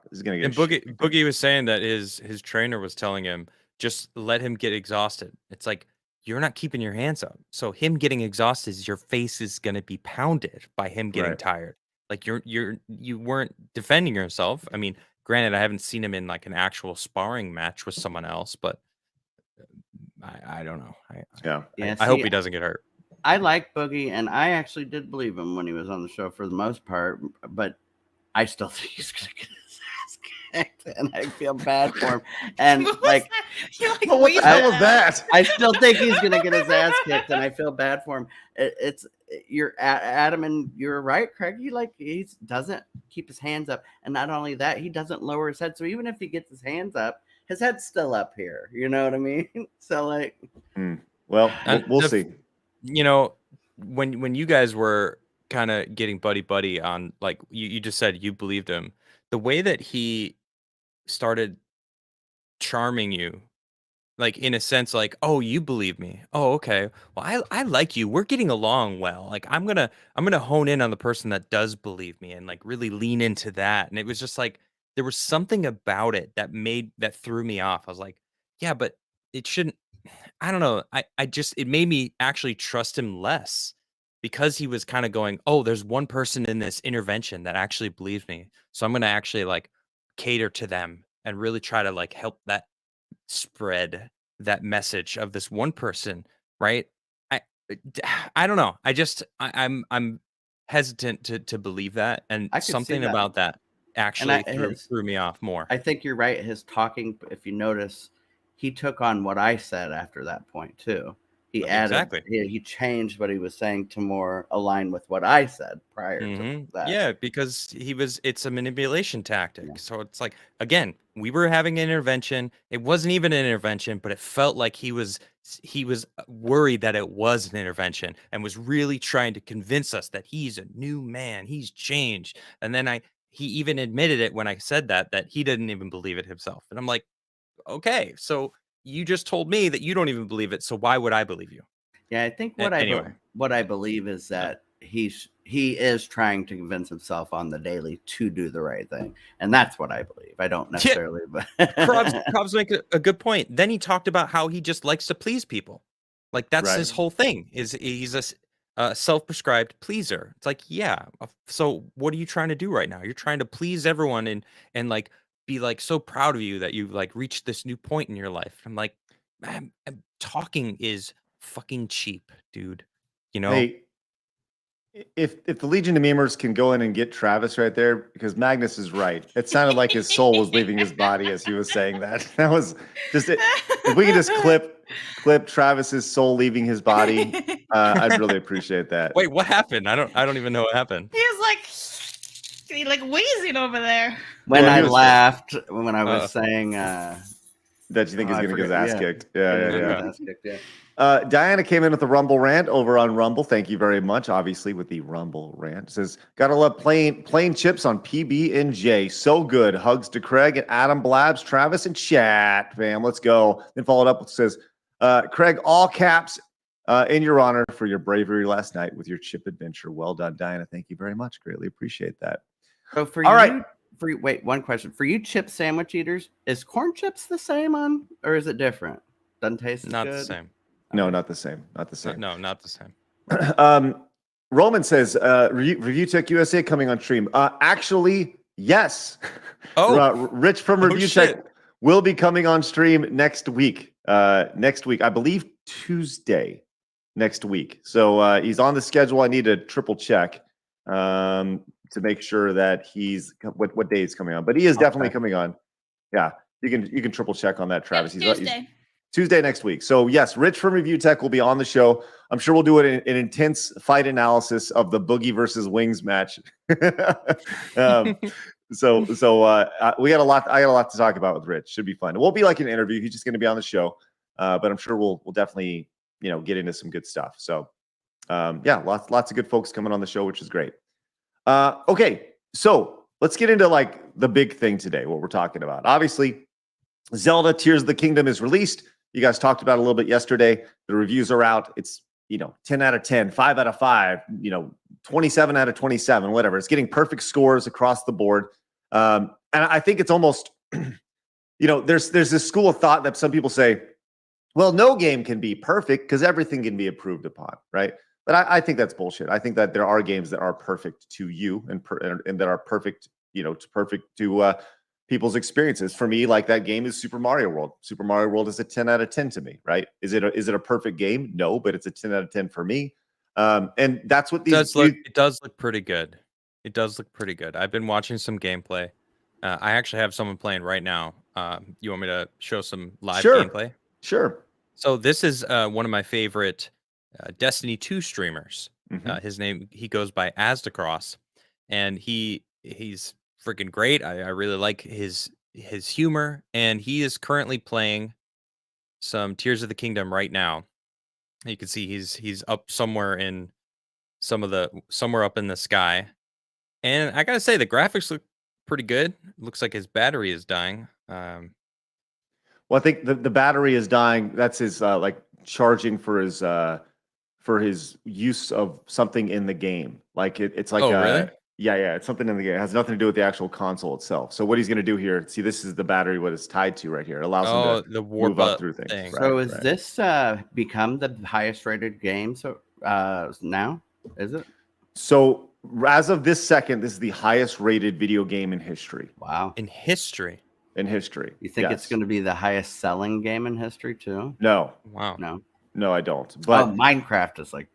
This is going to and get Boogie was saying that his trainer was telling him, just let him get exhausted. It's like, you're not keeping your hands up. So him getting exhausted, your face is going to be pounded by him getting Right. tired. Like you weren't defending yourself. I mean, granted, I haven't seen him in like an actual sparring match with someone else, but I don't know. Yeah. I hope he doesn't get hurt. I like Boogie, and I actually did believe him when he was on the show for the most part, but I still think he's going to get his ass kicked, and I feel bad for him. And What was like, that? You're like, Well, what the wait hell a was that? I still think he's going to get his ass kicked, and I feel bad for him. You're Adam, and you're right, Craig. He doesn't keep his hands up, and not only that, he doesn't lower his head. So even if he gets his hands up, his head's still up here. You know what I mean? So like, Well, And we'll the- see. When you guys were kind of getting buddy on, like you just said you believed him, the way that he started charming you, like in a sense, like, oh, you believe me, oh, okay, well, I like you, we're getting along well, like I'm gonna hone in on the person that does believe me and like really lean into that. And it was just like there was something about it that threw me off. I was like, yeah, but it shouldn't. I don't know. It made me actually trust him less because he was kind of going, oh, there's one person in this intervention that actually believes me. So I'm going to actually like cater to them and really try to like help that spread that message of this one person. Right. I don't know. I'm hesitant to believe that, and I could see something that. about that And actually threw me off more. I think you're right. His talking, if you notice, he took on what I said after that point too. He added, Exactly. he changed what he was saying to more align with what I said prior to that. Yeah, because it's a manipulation tactic. Yeah. So it's like, again, we were having an intervention. It wasn't even an intervention, but it felt like he was worried that it was an intervention and was really trying to convince us that he's a new man, he's changed. And then he even admitted it when I said that he didn't even believe it himself. And I'm like, okay, so you just told me that you don't even believe it, so why would I believe you? Yeah, I think Anyway. what I believe is that he is trying to convince himself on the daily to do the right thing, and that's what I believe. I don't necessarily, but Probs make a good point. Then he talked about how he just likes to please people, like that's his whole thing. He's a self-prescribed pleaser. It's like, yeah. So what are you trying to do right now? You're trying to please everyone and like be like so proud of you that you like reached this new point in your life. I'm like, man, talking is fucking cheap, dude. You know? Hey, if the Legion of Memers can go in and get Travis right there, because Magnus is right. It sounded like his soul was leaving his body as he was saying that. That was just it. If we could just clip Travis's soul leaving his body, I'd really appreciate that. Wait, what happened? I don't even know what happened. He was like wheezing over there. when Well, I he was- laughed when I was saying That you think he's I going to get his forget, ass yeah. kicked. Yeah. ass kicked, yeah. Diana came in with the Rumble rant over on Rumble. Thank you very much. Obviously, with the Rumble rant, says, "Gotta love plain chips on PB and J. So good. Hugs to Craig and Adam, Blabs, Travis, and chat. Fam, let's go." Then followed up with says, "Craig, all caps, in your honor for your bravery last night with your chip adventure. Well done, Diana. Thank you very much. Greatly appreciate that." So for All you, right. wait, one question for you, chip sandwich eaters: is corn chips the same on, or is it different? Doesn't taste as Not good? the same. No, not the same. Not the same. No, not the same. Roman says, Review Tech USA coming on stream. Actually, yes. Oh, Rich from Review Tech shit. will be coming on stream next week. I believe Tuesday next week. So he's on the schedule. I need to triple check to make sure that he's what day he's coming on. But he is definitely coming on. Yeah, you can triple check on that, Travis. Yep, He's Tuesday. Tuesday next week. So yes, Rich from Review Tech will be on the show. I'm sure we'll do an intense fight analysis of the Boogie versus Wings match. So we got a lot. I got a lot to talk about with Rich. Should be fun. It won't be like an interview. He's just going to be on the show, but I'm sure we'll definitely get into some good stuff. So yeah, lots of good folks coming on the show, which is great. Okay, so let's get into like the big thing today. What we're talking about, obviously, Zelda Tears of the Kingdom is released. You guys talked about it a little bit yesterday. The reviews are out. It's 10 out of 10, 5 out of 5, 27 out of 27, whatever. It's getting perfect scores across the board. And I think it's almost, there's this school of thought that some people say, well, no game can be perfect because everything can be improved upon, right? But I think that's bullshit. I think that there are games that are perfect to you and that are perfect, to people's experiences. For me, like that game is Super Mario World. Super Mario World is a 10 out of 10 to me, right? Is it a perfect game? No, but it's a 10 out of 10 for me. And that's what It does look pretty good. It does look pretty good. I've been watching some gameplay. I actually have someone playing right now. You want me to show some live gameplay? Sure. So this is one of my favorite Destiny 2 streamers. Mhm. He goes by Asdacross, and he's freaking great. I really like his humor, and he is currently playing some Tears of the Kingdom right now. You can see he's up somewhere somewhere up in the sky. And I gotta say, the graphics look pretty good. Looks like his battery is dying. Well, I think the battery is dying. That's his like charging for his use of something in the game. Like it's like really? Yeah, it's something in the game. It has nothing to do with the actual console itself. So what he's going to do here, see, this is the battery, what it's tied to right here. It allows him to the warp move up up through things. thing. So Right, is right. this become the highest rated game? So now is it? So as of this second, this is the highest rated video game in history. Wow. In history. In history. You think it's Yes. going to be the highest selling game in history too? No, Wow. No. No, I don't. Oh, But Minecraft is like.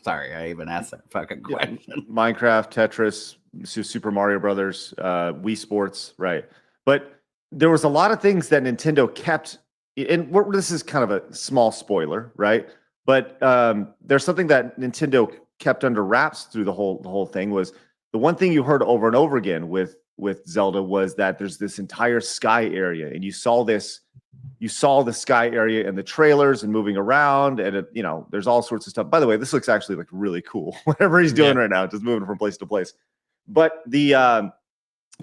Sorry, I even asked that fucking Yeah. question. Minecraft, Tetris, Super Mario Brothers, Wii Sports, right? But there was a lot of things that Nintendo kept, and this is kind of a small spoiler, right? But there's something that Nintendo kept under wraps through the whole thing. Was the one thing you heard over and over again with Zelda was that there's this entire sky area, and you saw the sky area in the trailers and moving around, and there's all sorts of stuff. By the way, this looks actually like really cool. Whatever he's doing right now, just moving from place to place. But the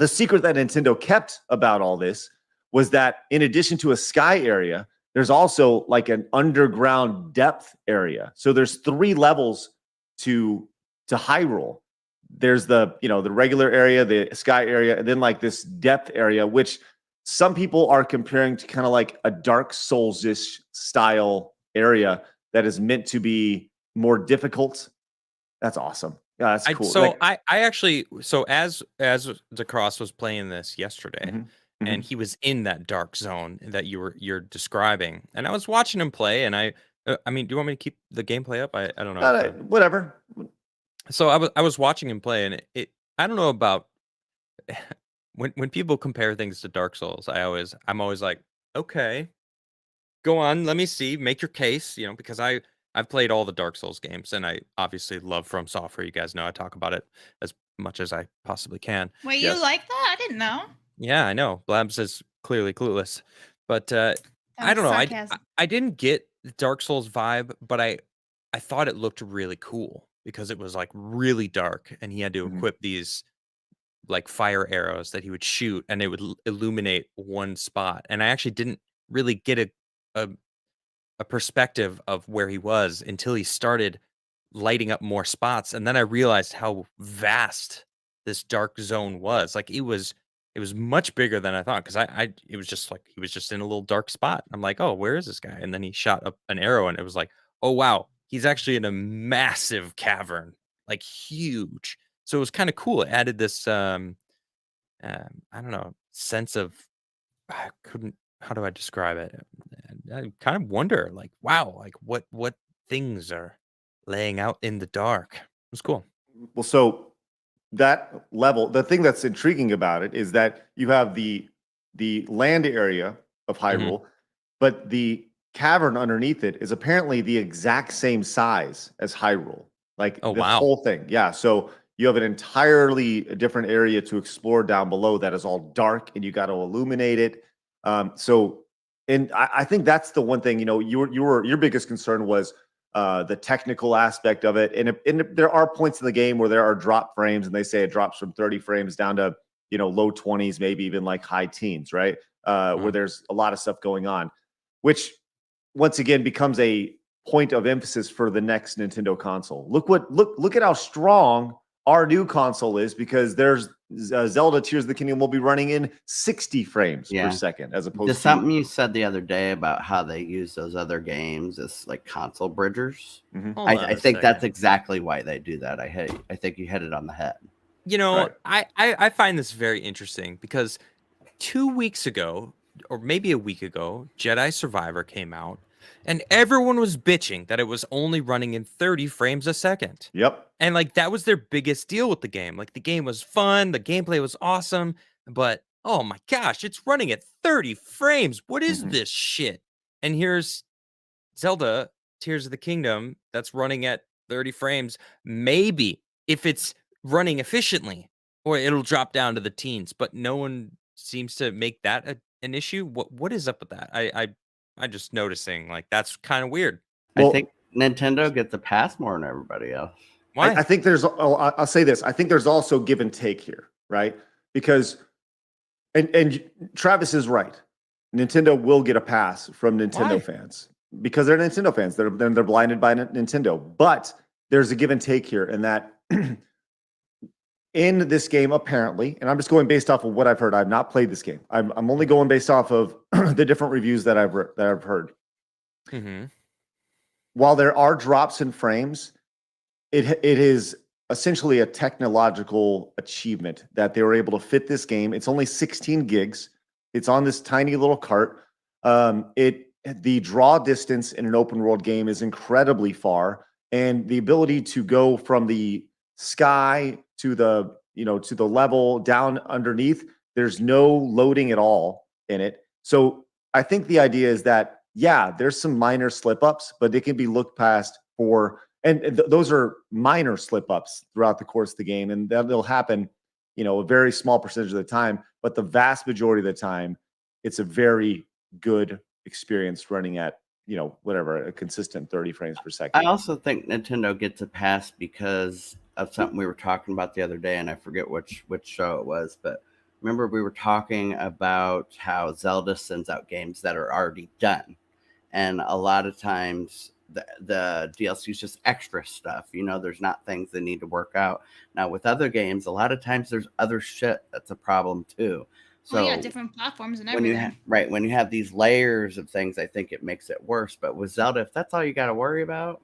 secret that Nintendo kept about all this was that in addition to a sky area, there's also like an underground depth area. So there's 3 levels to Hyrule. There's the regular area, the sky area, and then like this depth area, which some people are comparing to kind of like a Dark Souls-ish style area that is meant to be more difficult. That's awesome. Yeah, that's cool. So I actually, as DeCross was playing this yesterday, and he was in that dark zone that you're describing, and I was watching him play, and I mean, do you want me to keep the gameplay up? I don't know. Whatever. So I was watching him play, and I don't know about when people compare things to Dark Souls. I'm always like, okay, go on, let me see, make your case, because I've played all the Dark Souls games, and I obviously love From Software. You guys know I talk about it as much as I possibly can. Wait, you like that? I didn't know. Yeah, I know. Blabs is clearly clueless, but I don't know. I didn't get the Dark Souls vibe, but I thought it looked really cool because it was like really dark, and he had to equip these like fire arrows that he would shoot, and they would illuminate one spot. And I actually didn't really get a perspective of where he was until he started lighting up more spots, and then I realized how vast this dark zone was. Like it was much bigger than I thought, because it was just like he was just in a little dark spot. I'm like, oh, where is this guy? And then he shot up an arrow, and it was like, oh wow, he's actually in a massive cavern, like huge. So it was kind of cool. It added this I don't know, sense of, how do I describe it? I kind of wonder, like, wow, like what things are laying out in the dark. It was cool. Well, so that level, the thing that's intriguing about it is that you have the land area of Hyrule, but the cavern underneath it is apparently the exact same size as Hyrule. Like Oh, the wow. whole thing. Yeah. So you have an entirely different area to explore down below that is all dark, and you got to illuminate it. And I think that's the one thing, your biggest concern was the technical aspect of it. And there are points in the game where there are drop frames, and they say it drops from 30 frames down to, low 20s, maybe even like high teens, right? Where there's a lot of stuff going on, which once again becomes a point of emphasis for the next Nintendo console. Look at how strong our new console is, because there's Zelda Tears of the Kingdom will be running in 60 frames per second, as opposed to something you said the other day about how they use those other games as like console bridgers. I think that's exactly why they do that. I think you hit it on the head. Right. I find this very interesting, because 2 weeks ago, or maybe a week ago, Jedi Survivor came out, and everyone was bitching that it was only running in 30 frames a second. Yep. And like that was their biggest deal with the game. Like the game was fun, the gameplay was awesome, but oh my gosh, it's running at 30 frames. What is this shit? And here's Zelda Tears of the Kingdom that's running at 30 frames. Maybe if it's running efficiently, or it'll drop down to the teens, but no one seems to make that an issue. What is up with that? I'm just noticing, like, that's kind of weird. Well, I think Nintendo gets a pass more than everybody else. Why? I think I'll say this. I think there's also give and take here, right? Because, and Travis is right. Nintendo will get a pass from Nintendo fans, because they're Nintendo fans. They're blinded by Nintendo. But there's a give and take here, in that in this game, apparently, and I'm just going based off of what I've heard. I've not played this game. I'm only going based off of the different reviews that I've heard. While there are drops in frames, it is essentially a technological achievement that they were able to fit this game. It's only 16 gigs. It's on this tiny little cart. It the draw distance in an open world game is incredibly far, and the ability to go from the sky to the to the level down underneath, there's no loading at all in it. So I think the idea is that, yeah, there's some minor slip ups, but they can be looked past for, and those are minor slip ups throughout the course of the game, and that'll happen, a very small percentage of the time, but the vast majority of the time, it's a very good experience running at, whatever, a consistent 30 frames per second. I also think Nintendo gets a pass because of something we were talking about the other day, and I forget which show it was, but remember we were talking about how Zelda sends out games that are already done, and a lot of times the DLC is just extra stuff. There's not things they need to work out. Now with other games, a lot of times there's other shit that's a problem too. So yeah, different platforms and everything. When you have these layers of things, I think it makes it worse. But with Zelda, if that's all you got to worry about.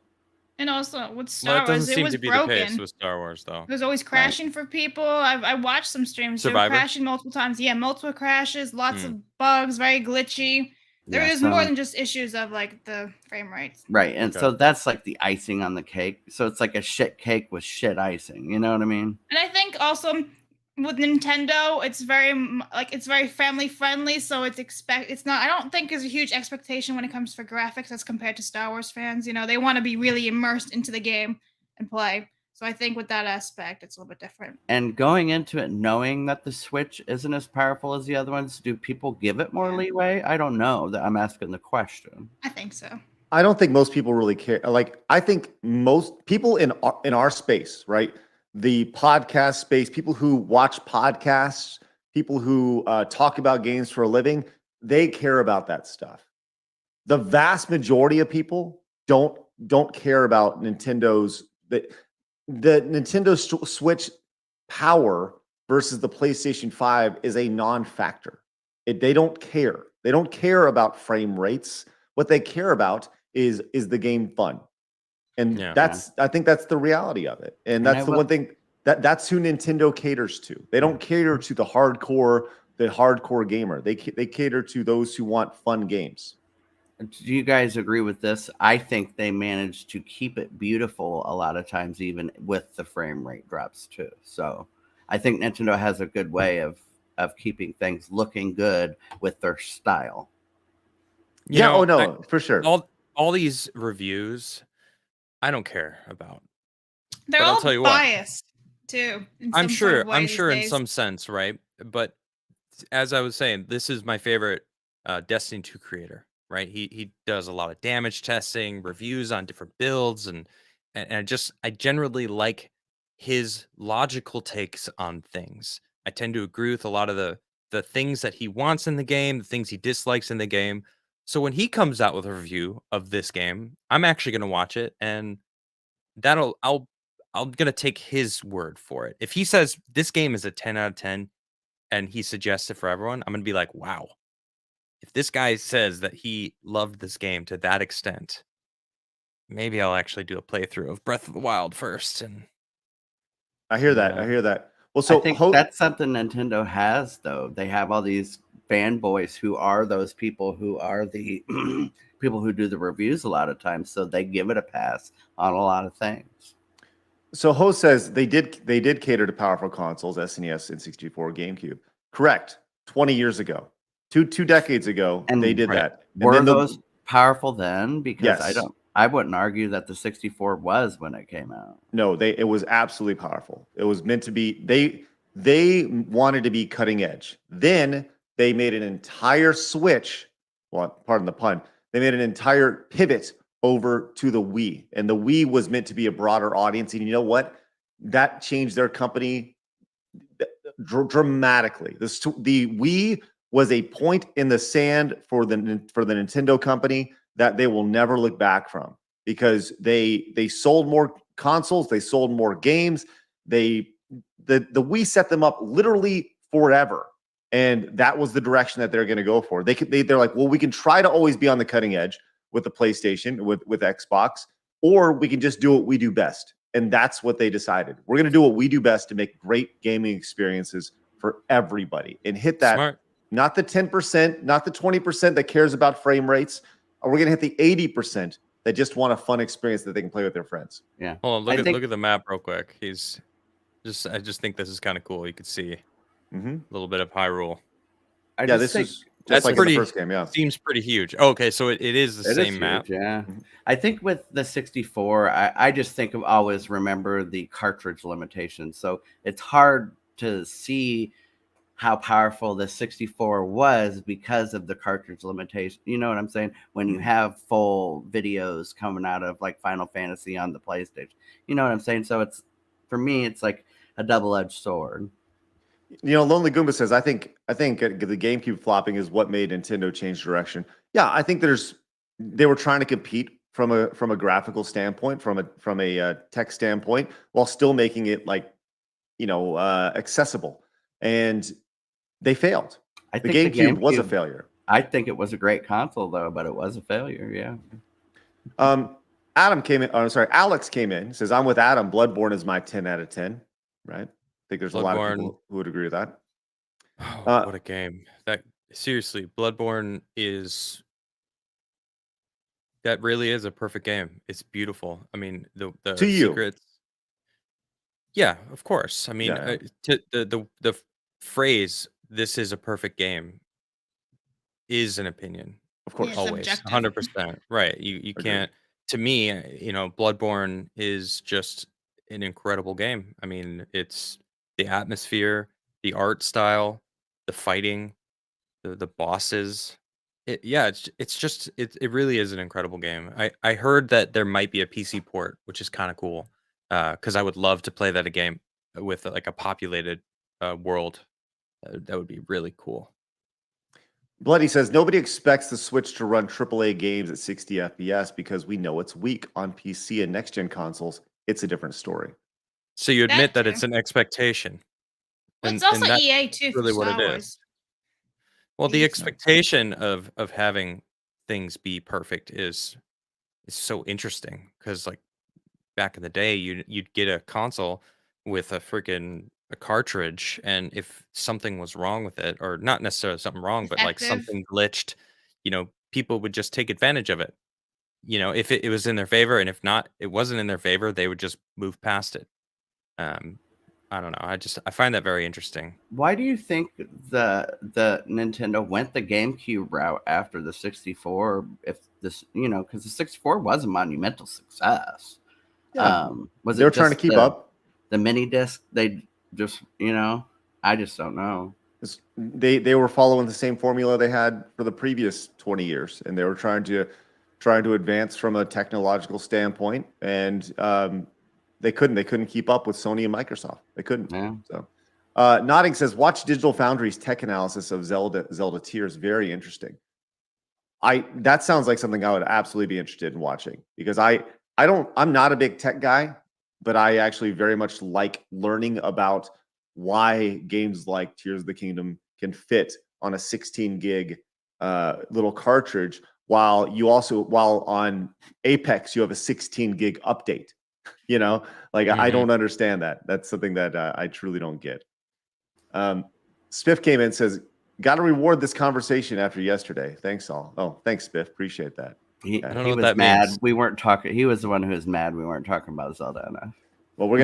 And also with Star Well, it Wars, doesn't it seem was to be broken. the case with Star Wars, though. It was always crashing for people. I watched some streams. They were Survivor? crashing multiple times. Yeah, multiple crashes, lots of bugs, very glitchy. There is so- more than just issues of like the frame rates. Right, and Okay. so that's like the icing on the cake. So it's like a shit cake with shit icing. You know what I mean? And I think also with Nintendo, it's very family friendly, so it's not. I don't think there's a huge expectation when it comes for graphics as compared to Star Wars fans. They want to be really immersed into the game and play. So I think with that aspect, it's a little bit different. And going into it knowing that the Switch isn't as powerful as the other ones, do people give it more leeway? I don't know. That I'm asking the question. I think so. I don't think most people really care. Like, I think most people in our space, right? The podcast space, people who watch podcasts, people who talk about games for a living, they care about that stuff. The vast majority of people don't care about Nintendo's the Nintendo Switch power versus the PlayStation 5 is a non-factor. They don't care. They don't care about frame rates. What they care about is the game fun. And I think that's the reality of it. And that's one thing that's who Nintendo caters to. They don't cater to the hardcore gamer. They cater to those who want fun games. Do you guys agree with this? I think they manage to keep it beautiful a lot of times, even with the frame rate drops too. So I think Nintendo has a good way of keeping things looking good with their style. For sure. All these reviews, I don't care about. They're But I'll all tell you what. biased too. I'm sure in some sense, right? But as I was saying, this is my favorite Destiny 2 creator, right? He does a lot of damage testing, reviews on different builds, and I generally like his logical takes on things. I tend to agree with a lot of the things that he wants in the game, the things he dislikes in the game. So when he comes out with a review of this game, I'm actually going to watch it, and I'm going to take his word for it. If he says this game is a 10 out of 10 and he suggests it for everyone, I'm going to be like, wow. If this guy says that he loved this game to that extent, maybe I'll actually do a playthrough of Breath of the Wild first. And I hear that. Well, so I think that's something Nintendo has, though. They have all these fanboys who are those people who are the people who do the reviews a lot of times, so they give it a pass on a lot of things. So Ho says they did cater to powerful consoles, SNES, N64, GameCube. Correct. 20 years ago, two decades ago, And they did that. And Were then those powerful then? Because Yes. I wouldn't argue that the 64 was when it came out. No, it was absolutely powerful. It was meant to be. They wanted to be cutting edge. Then they made an entire switch. Well, pardon the pun. They made an entire pivot over to the Wii, and the Wii was meant to be a broader audience. And you know what? That changed their company dramatically. The Wii was a point in the sand for the Nintendo company that they will never look back from, because they sold more consoles, they sold more games. The Wii set them up literally forever, and that was the direction that they're going to go for. They're like, well, we can try to always be on the cutting edge with the PlayStation, with Xbox, or we can just do what we do best. And that's what they decided. We're going to do what we do best to make great gaming experiences for everybody and hit that. Smart. Not the 10%, not the 20% that cares about frame rates. we're going to hit the 80% that just want a fun experience that they can play with their friends. Yeah. Hold on, I think- look at the map real quick. I just think this is kind of cool. You could see Mm-hmm. a little bit of Hyrule. I Yeah, just this think is just That's like in pretty- the first game. Yeah. Seems pretty huge. Oh, okay, so it is the it is same huge, map. yeah. Mhm. I think with the 64, I just think of always remember the cartridge limitation. So it's hard to see how powerful the 64 was because of the cartridge limitation. You know what I'm saying? When you have full videos coming out of like Final Fantasy on the PlayStation. You know what I'm saying? So it's, for me, it's like a double-edged sword. Lonely Goomba says, I think the GameCube flopping is what made Nintendo change direction. Yeah, I think they were trying to compete from a graphical standpoint, from a tech standpoint, while still making it accessible, and they failed. I The think GameCube was a failure. I think it was a great console though, but it was a failure. Yeah. Alex came in, says, I'm with Adam. Bloodborne is my 10 out of 10. Right? I think there's a lot of Bloodborne. people who would agree with that. Oh, what a game. Seriously, Bloodborne that really is a perfect game. It's beautiful. I mean, the To you. secrets. Yeah, of course. I mean, Yeah. the phrase "this is a perfect game" is an opinion. Of course. It's Always, subjective. 100%. Right. You Agreed. can't. To me, Bloodborne is just an incredible game. I mean, it's the atmosphere, the art style, the fighting, the bosses. It really is an incredible game. I heard that there might be a PC port, which is kind of cool. Because I would love to play that a game with like a populated world. That would be really cool. Bloody says, nobody expects the Switch to run AAA games at 60 FPS because we know it's weak on PC and next-gen consoles. It's a different story. So you admit that too. it's an expectation. Well, And- it's also and that's EA too for really what Star it is. Wars. Well, the Easy. expectation of having things be perfect is so interesting because like back in the day, you'd get a console with a freaking cartridge, and if something was wrong with it, or not necessarily something wrong, but like Defective. something glitched, people would just take advantage of it. If it was in their favor, and if not, it wasn't in their favor, they would just move past it. I don't know. I find that very interesting. Why do you think the Nintendo went the GameCube route after the 64? If this, because the 64 was a monumental success. Was They were it trying to just keep up. the mini disc? They just, I just don't know. They were following the same formula they had for the previous 20 years, and they were trying to advance from a technological standpoint, and they couldn't keep up with Sony and Microsoft. They couldn't. Yeah. So, Nodding says, watch Digital Foundry's tech analysis of Zelda Tears. Very interesting. That sounds like something I would absolutely be interested in watching, because I'm not a big tech guy, but I actually very much like learning about why games like Tears of the Kingdom can fit on a 16 gig little cartridge, while on Apex you have a 16 gig update. I don't understand that. That's something that I truly don't get. Spiff came in and says, got to reward this conversation after yesterday. Thanks all. Oh, thanks, Spiff. Appreciate that. He I don't know was what that mad. means. We weren't talking. He was the one who was mad. We weren't talking about Zelda enough. Well, we're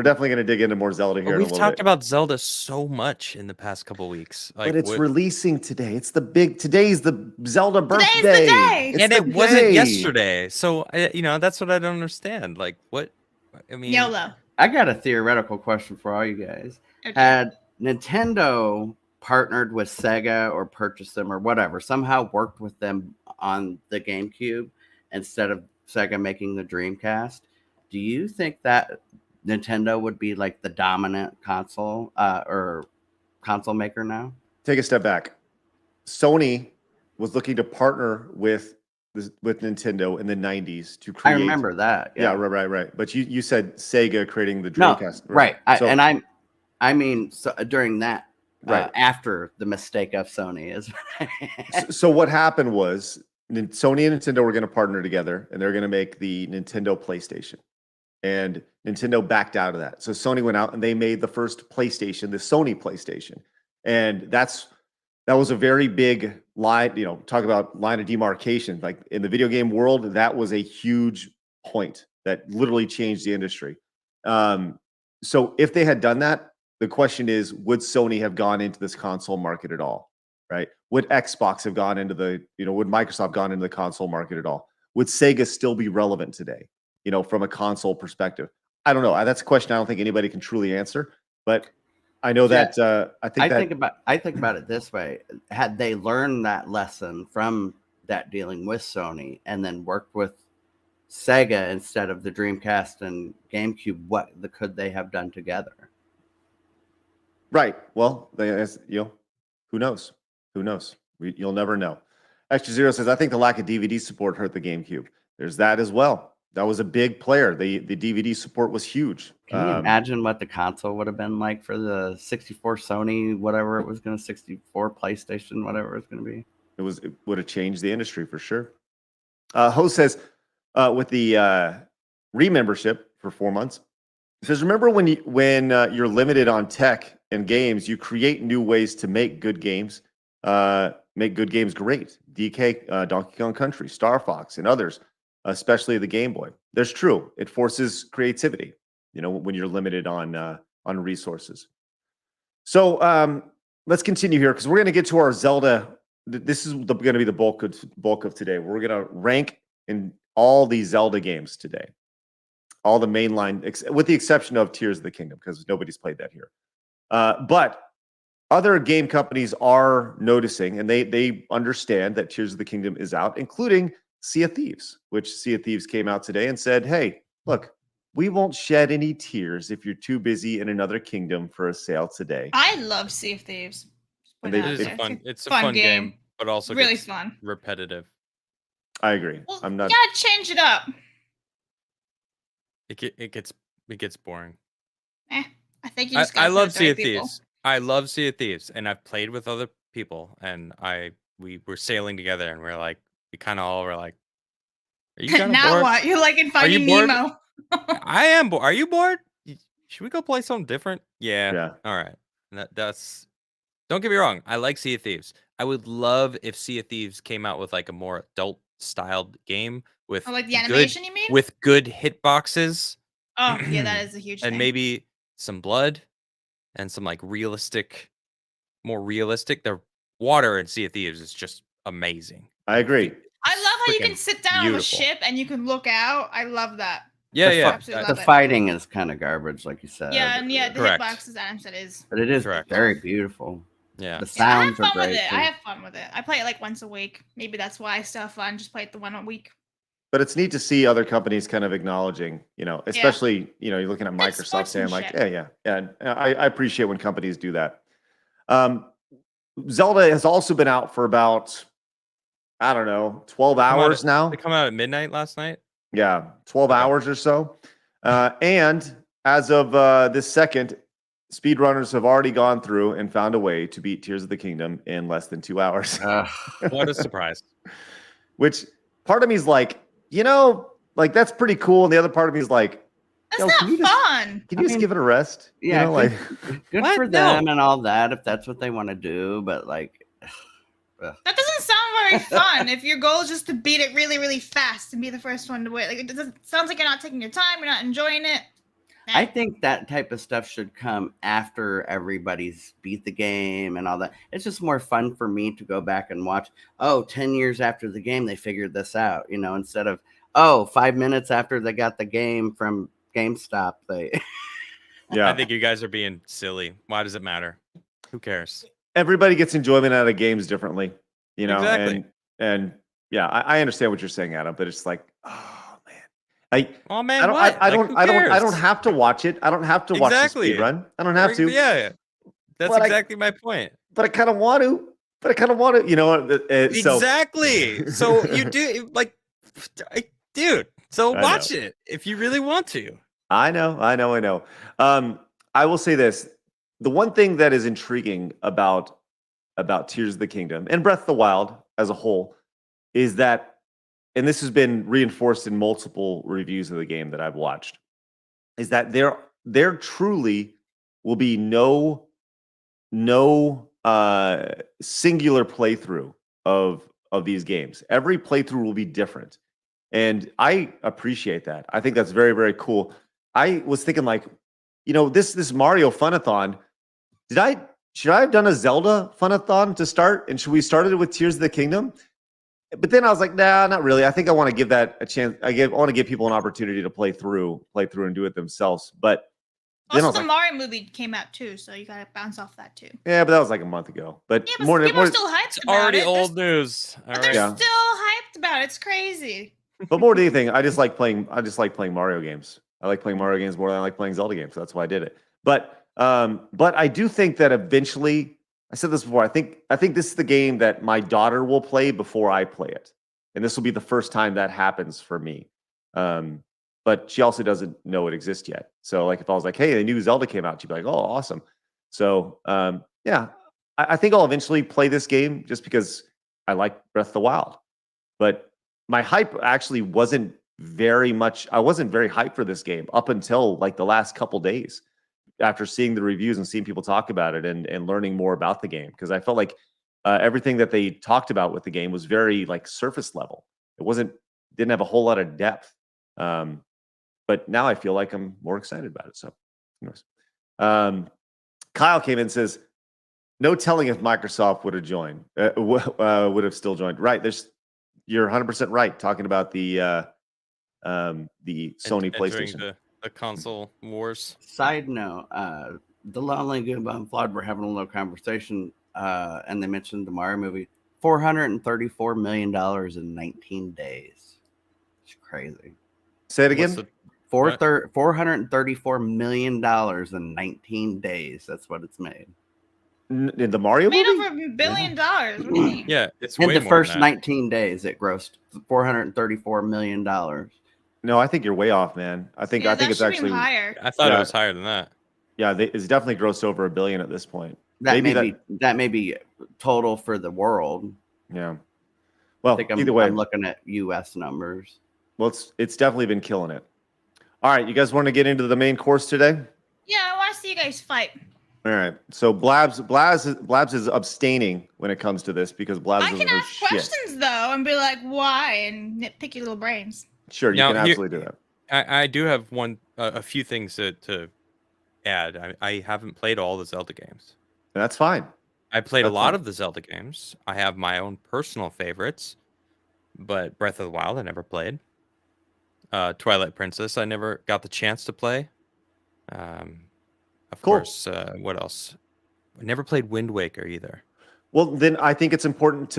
definitely gonna dig into more Zelda here. But in a we've little talked bit. about Zelda so much in the past couple weeks. But it's what- releasing today. Today's the Zelda birthday. Today's the day. It's and the it wasn't day. yesterday. So that's what I don't understand. Like what? I mean, YOLO. I got a theoretical question for all you guys. Okay. Had Nintendo partnered with Sega or purchased them or whatever, somehow worked with them on the GameCube instead of Sega making the Dreamcast, do you think that Nintendo would be like the dominant console or console maker now? Take a step back. Sony was looking to partner with Nintendo in the 90s to create. I remember that. Yeah, right. But you said Sega creating the No, Dreamcast. right. So- I mean, so during that, Right. after the mistake of Sony is. So what happened was Sony and Nintendo were going to partner together, and they're going to make the Nintendo PlayStation. And Nintendo backed out of that. So Sony went out and they made the first PlayStation, the Sony PlayStation. And that was a very big line, talk about line of demarcation. Like in the video game world, that was a huge point that literally changed the industry. So if they had done that, the question is, would Sony have gone into this console market at all? Right? Would Xbox have gone into would Microsoft gone into the console market at all? Would Sega still be relevant today, from a console perspective? I don't know. That's a question I don't think anybody can truly answer, but I know that I think about it this way: had they learned that lesson from that dealing with Sony and then worked with Sega instead of the Dreamcast and GameCube, could they have done together? Right. Well, who knows? Who knows? You'll never know. Extra Zero says, I think the lack of DVD support hurt the GameCube. There's that as well. That was a big player. The DVD support was huge. Can you imagine what the console would have been like for the 64 Sony, whatever it was going to, 64 PlayStation, whatever it was going to be? It would have changed the industry for sure. Ho says, with the re-membership for 4 months, he says, remember when you're limited on tech and games, you create new ways to make good games, make good games great. DK, Donkey Kong Country, Star Fox, and others, especially the Game Boy. That's true. It forces creativity, when you're limited on resources. So let's continue here because we're going to get to our Zelda. This is going to be the bulk of today. We're going to rank in all these Zelda games today, all the mainline, with the exception of Tears of the Kingdom, because nobody's played that here. But other game companies are noticing, and they understand that Tears of the Kingdom is out, including Sea of Thieves, which Sea of Thieves came out today and said, hey, look, we won't shed any tears if you're too busy in another kingdom for a sale today. I love Sea of Thieves. It's a fun game, but also really gets fun, repetitive. I agree. Well, I'm not. You gotta change it up. It gets boring. I think you just gotta I love Sea of Thieves. I love Sea of Thieves, and I've played with other people, and we were sailing together, and we kind of all were like, "Are you kind of now bored? what? You're like in Finding bored? Nemo. I am bored. Are you bored? Should we go play something different? Yeah. All right. That's. Don't get me wrong. I like Sea of Thieves. I would love if Sea of Thieves came out with like a more adult-styled game with like the animation, you mean? With good hitboxes. Oh yeah, that is a huge thing. And maybe some blood and some like more realistic. The water in Sea of Thieves is just amazing. I agree. I love how you can sit down on a ship and you can look out. I love that. Yeah. The fighting is kind of garbage, like you said. Yeah, and the Correct. hitboxes, Adam said, is. But it is very beautiful. Yeah. The sounds are great. I have fun with it. I play it like once a week. Maybe that's why I still have fun. Just play it the one a week. But it's neat to see other companies kind of acknowledging, especially, you're looking at Microsoft saying like, yeah. And I appreciate when companies do that. Zelda has also been out for about, 12 hours now. They come out at midnight last night. Yeah, 12 hours or so. And as of this second, speedrunners have already gone through and found a way to beat Tears of the Kingdom in less than 2 hours. What a surprise. Which part of me is like, that's pretty cool. And the other part of me is like, that's not fun. Can you just give it a rest? Yeah, good What? for them and all that if that's what they want to do. But like, that doesn't sound very fun. If your goal is just to beat it really, really fast and be the first one to win, like it sounds like you're not taking your time, you're not enjoying it. I think that type of stuff should come after everybody's beat the game and all that. It's just more fun for me to go back and watch. 10 years after the game, they figured this out, instead of 5 minutes after they got the game from GameStop. Yeah. I think you guys are being silly. Why does it matter? Who cares? Everybody gets enjoyment out of games differently, Exactly. and yeah, I understand what you're saying, Adam, but it's like, oh man, I don't have to watch it. I don't have to watch the speed run. I don't have to. Yeah. That's exactly my point. But I kind of want to. Exactly. So you do dude. So watch it if you really want to. I know. I will say this: the one thing that is intriguing about Tears of the Kingdom and Breath of the Wild as a whole is that, and this has been reinforced in multiple reviews of the game that I've watched, is that there truly will be no singular playthrough of these games. Every playthrough will be different. And I appreciate that. I think that's very, very cool. I was thinking like, this Mario Funathon, should I have done a Zelda Funathon to start? And should we started it with Tears of the Kingdom? But then I was like, nah, not really. I think I want to give that a chance. I want to give people an opportunity to play through and do it themselves. But then Also, the like, Mario movie came out too, so you gotta bounce off that too. yeah, but that was like a month ago. But Yeah, but more, people more are still hyped It's about already it. old news. All But they're right. Yeah. still hyped about it. It's crazy. but more than anything, I just like playing Mario games. I like playing Mario games more than I like playing Zelda games. So that's why I did it. But I do think that eventually, I said this before, I think this is the game that my daughter will play before I play it. And this will be the first time that happens for me. But she also doesn't know it exists yet. So like if I was like, hey, the new Zelda came out, she'd be like, oh, awesome. So yeah, I think I'll eventually play this game just because I like Breath of the Wild. But my hype actually wasn't very much. I wasn't very hyped for this game up until like the last couple days after seeing the reviews and seeing people talk about it and learning more about the game. Because I felt like everything that they talked about with the game was very like surface level. It didn't have a whole lot of depth. But now I feel like I'm more excited about it. So, anyways. Kyle came in and says, no telling if Microsoft would have joined, would have still joined. Right. You're 100% right. Talking about the Sony Entering PlayStation. the console wars. Side note, the Lonely Goomba and Flood were having a little conversation, and they mentioned the Mario movie. $434 million in 19 days. It's crazy. Say it again. What's the- $434 million in 19 days. That's what it's made. In the Mario Made movie? over $1 billion. What do you mean? Yeah, it's In way the more first than that. 19 days, it grossed $434 million. No, I think you're way off, man. I think Yeah, it's that should be actually higher. I thought Yeah. it was higher than that. yeah. It's definitely grossed over $1 billion at this point. That Maybe may be total for the world. Yeah. I Well, think either way, I'm looking at U.S. numbers. well, it's definitely been killing it. All right, you guys want to get into the main course today? Yeah, I want to see you guys fight. All right. So Blabs is abstaining when it comes to this because Blabs I doesn't can know ask shit. questions though and be like, why? And nitpick your little brains. Sure, you Now, can here- absolutely do that. I do have a few things to add. I haven't played all the Zelda games. That's fine. I played a That's lot fine. of the Zelda games. I have my own personal favorites, but Breath of the Wild I never played. Twilight Princess I never got the chance to play. Of Cool. course, what else? I never played Wind Waker either. Well, then I think it's important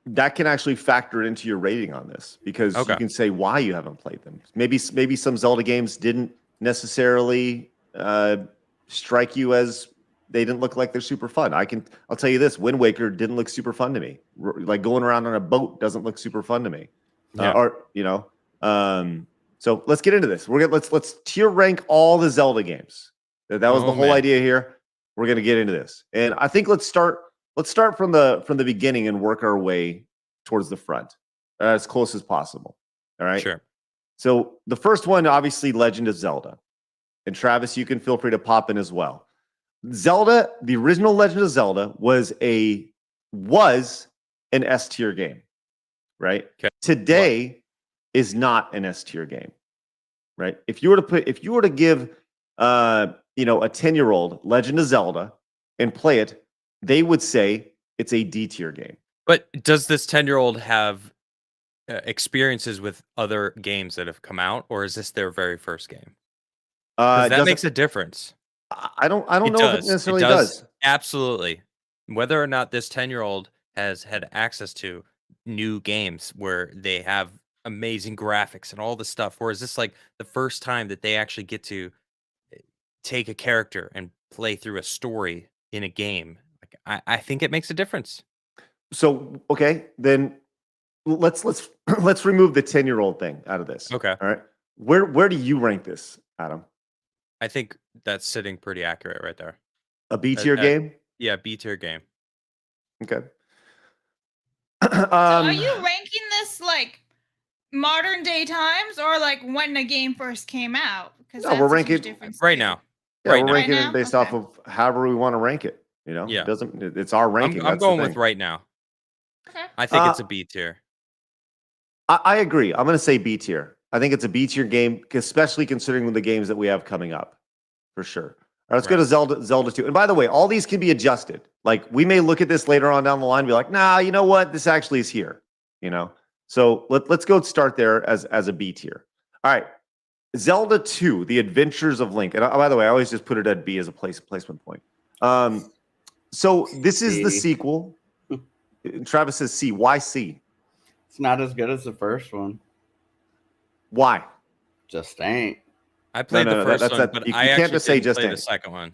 that can actually factor into your rating on this because Okay. you can say why you haven't played them. Maybe some Zelda games didn't necessarily strike you as they didn't look like they're super fun. I'll tell you this: Wind Waker didn't look super fun to me. Like going around on a boat doesn't look super fun to me. Yeah. So let's get into this. Let's tier rank all the Zelda games. That was the Oh, whole man. idea here. We're gonna get into this, and I think let's start from the beginning and work our way towards the front as close as possible. All right. Sure. So the first one, obviously, Legend of Zelda, and Travis, you can feel free to pop in as well. Zelda, the original Legend of Zelda, was an S tier game, right? Okay. Today is not an S tier game, right? If you were to give a 10-year-old Legend of Zelda and play it, they would say it's a D tier game. But does this 10-year-old have experiences with other games that have come out, or is this their very first game? 'Cause that makes a difference. I don't know if it necessarily does. Absolutely. Whether or not this 10-year-old has had access to new games where they have amazing graphics and all this stuff, or is this like the first time that they actually get to take a character and play through a story in a game? Like, I think it makes a difference. So okay, then let's remove the 10-year-old thing out of this. Okay. All right. Where do you rank this, Adam? I think that's sitting pretty accurate right there. A B tier Uh, game? Yeah, B tier game. Okay. So are you ranking this like modern day times or like when the game first came out? Because No, we're ranking- Right too. now. Yeah, right we're now. ranking Right it now? based Okay. off of however we want to rank it. You know, Yeah. it's our ranking. I'm That's the going thing. with right now. Okay. I think it's Uh, a B tier. I agree. I'm going to say B tier. I think it's a B tier game, especially considering the games that we have coming up, for sure. All right, let's go to Right. Zelda 2. And by the way, all these can be adjusted. Like we may look at this later on down the line and be like, nah, you know what? This actually is here. You know? So let's go start there as a B tier. All right. Zelda 2, The Adventures of Link. And by the way, I always just put it at B as a placement point. So this is the C. sequel. Travis says C. Why C? It's not as good as the first one. Why? Just ain't. I played no, the first that's one, that- but you I can't actually just say didn't just play the ain't. second one.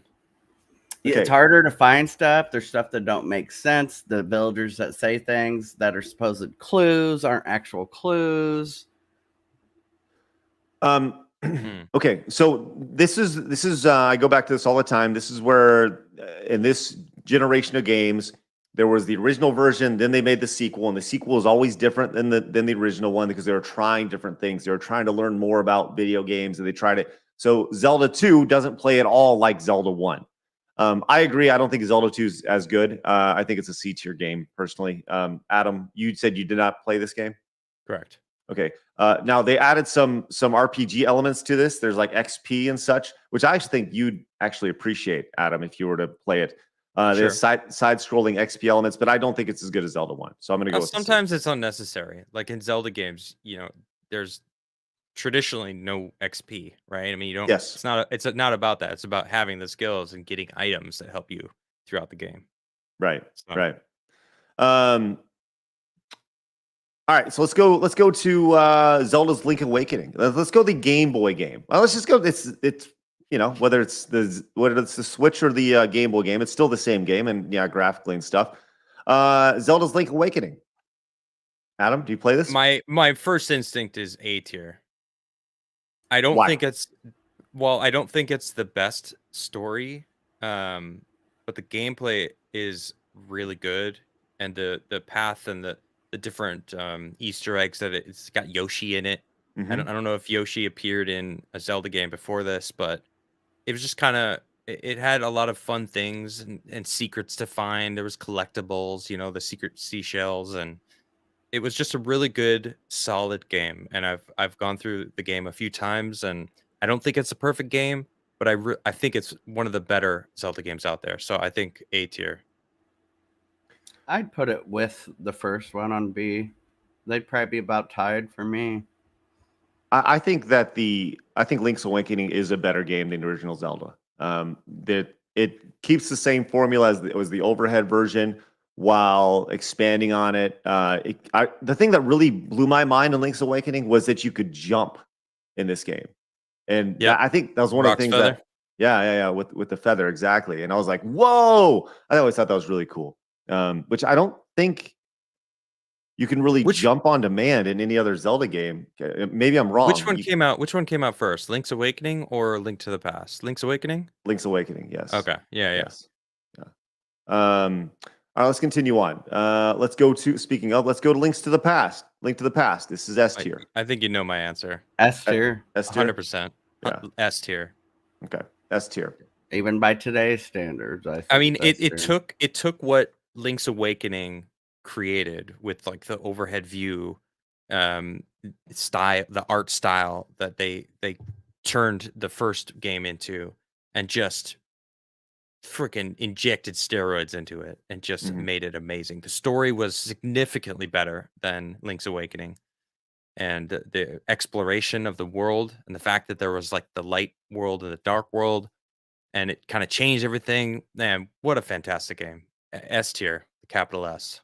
Yeah, Okay. it's harder to find stuff. There's stuff that don't make sense. The villagers that say things that are supposed clues aren't actual clues. Okay, so this is I go back to this all the time. This is where in this generation of games there was the original version, then they made the sequel, and the sequel is always different than the original one because they were trying different things. They were trying to learn more about video games, and they tried it. So Zelda 2 doesn't play at all like Zelda 1. I agree. I don't think Zelda 2 is as good. I think it's a C tier game personally. Adam, you said you did not play this game. Correct. Okay. Now they added some RPG elements to this. There's like XP and such, which I actually think you'd actually appreciate, Adam, if you were to play it. Sure. There's side-scrolling XP elements, but I don't think it's as good as Zelda 1. So I'm going to go with the C. Sometimes it's unnecessary. Like in Zelda games, there's traditionally no XP, right? I mean, you don't. Yes. It's not about that. It's about having the skills and getting items that help you throughout the game. Right. So, Right. All right, so let's go to Zelda's Link Awakening. Let's go the Game Boy game. Well, let's just go. It's whether it's the Switch or the Game Boy game, it's still the same game, and yeah, graphically and stuff. Zelda's Link Awakening. Adam, do you play this? My first instinct is A tier. I don't Why? think it's I don't think it's the best story, but the gameplay is really good, and the path and the different Easter eggs that it's got Yoshi in it. Mhm. I don't know if Yoshi appeared in a Zelda game before this, but it was just kind of it had a lot of fun things and secrets to find. There was collectibles, the secret seashells, and it was just a really good, solid game. And I've gone through the game a few times, and I don't think it's a perfect game, but I think it's one of the better Zelda games out there. So I think A tier. I'd put it with the first one on B. They'd probably be about tied for me. I think Link's Awakening is a better game than the original Zelda. That it keeps the same formula as it was the overhead version while expanding on it. The thing that really blew my mind in Link's Awakening was that you could jump in this game, and Yep. I think that was one of the Rock's things feather. that yeah with the feather exactly. And I was like, whoa! I always thought that was really cool. Which I don't think you can really jump on demand in any other Zelda game. Maybe I'm wrong. Which one came out first? Link's Awakening or Link to the Past? Link's Awakening? Link's Awakening, yes. Okay. Yeah. Yes. Yeah. All right, let's continue on. Let's go to Links to the Past. Link to the Past. This is S tier. I think you know my answer. S tier. S tier. 100%. Yeah. S tier. Okay. S tier. Even by today's standards, I mean, it's S tier. it took what Link's Awakening created with like the overhead view style, the art style that they turned the first game into, and just freaking injected steroids into it and just made it amazing. The story was significantly better than Link's Awakening, and the exploration of the world and the fact that there was like the light world and the dark world, and it kind of changed everything. Man, what a fantastic game. S tier, capital S.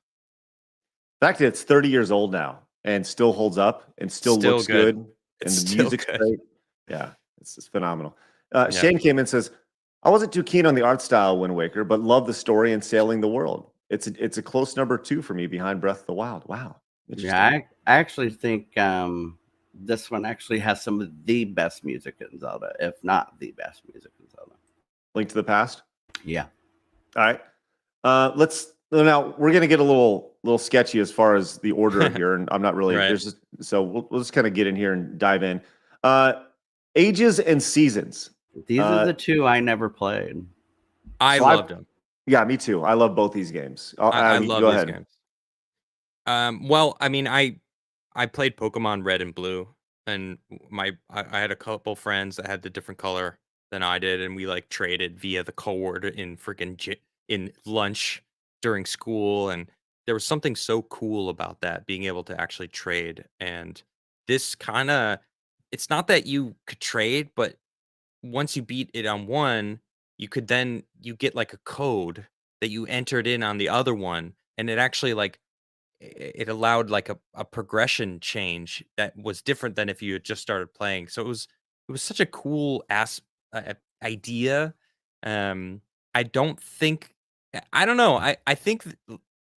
The fact that it's 30 years old now and still holds up and still looks good, and It's the still music's good. great. Yeah, it's phenomenal. Shane came in and says, I wasn't too keen on the art style of Wind Waker, but love the story and sailing the world. It's a close number 2 for me behind Breath of the Wild. Wow. Yeah, I actually think this one actually has some of the best music in Zelda, if not the best music in Zelda. Link to the Past. Yeah. All right. Now we're gonna get a little sketchy as far as the order here, and I'm not really Right. we'll just kind of get in here and dive in. Ages and Seasons. These are the two I never played. I So loved them. Yeah, me too. I love both these games. I Adam, love go these ahead. games. Well, I mean, I played Pokemon Red and Blue, and I had a couple friends that had the different color than I did, and we like traded via the code in in lunch during school, and there was something so cool about that, being able to actually trade. And this kind of, it's not that you could trade, but once you beat it on one, you get like a code that you entered in on the other one, and it actually like it allowed like a progression change that was different than if you had just started playing. So it was such a cool idea. I don't think I don't know. I think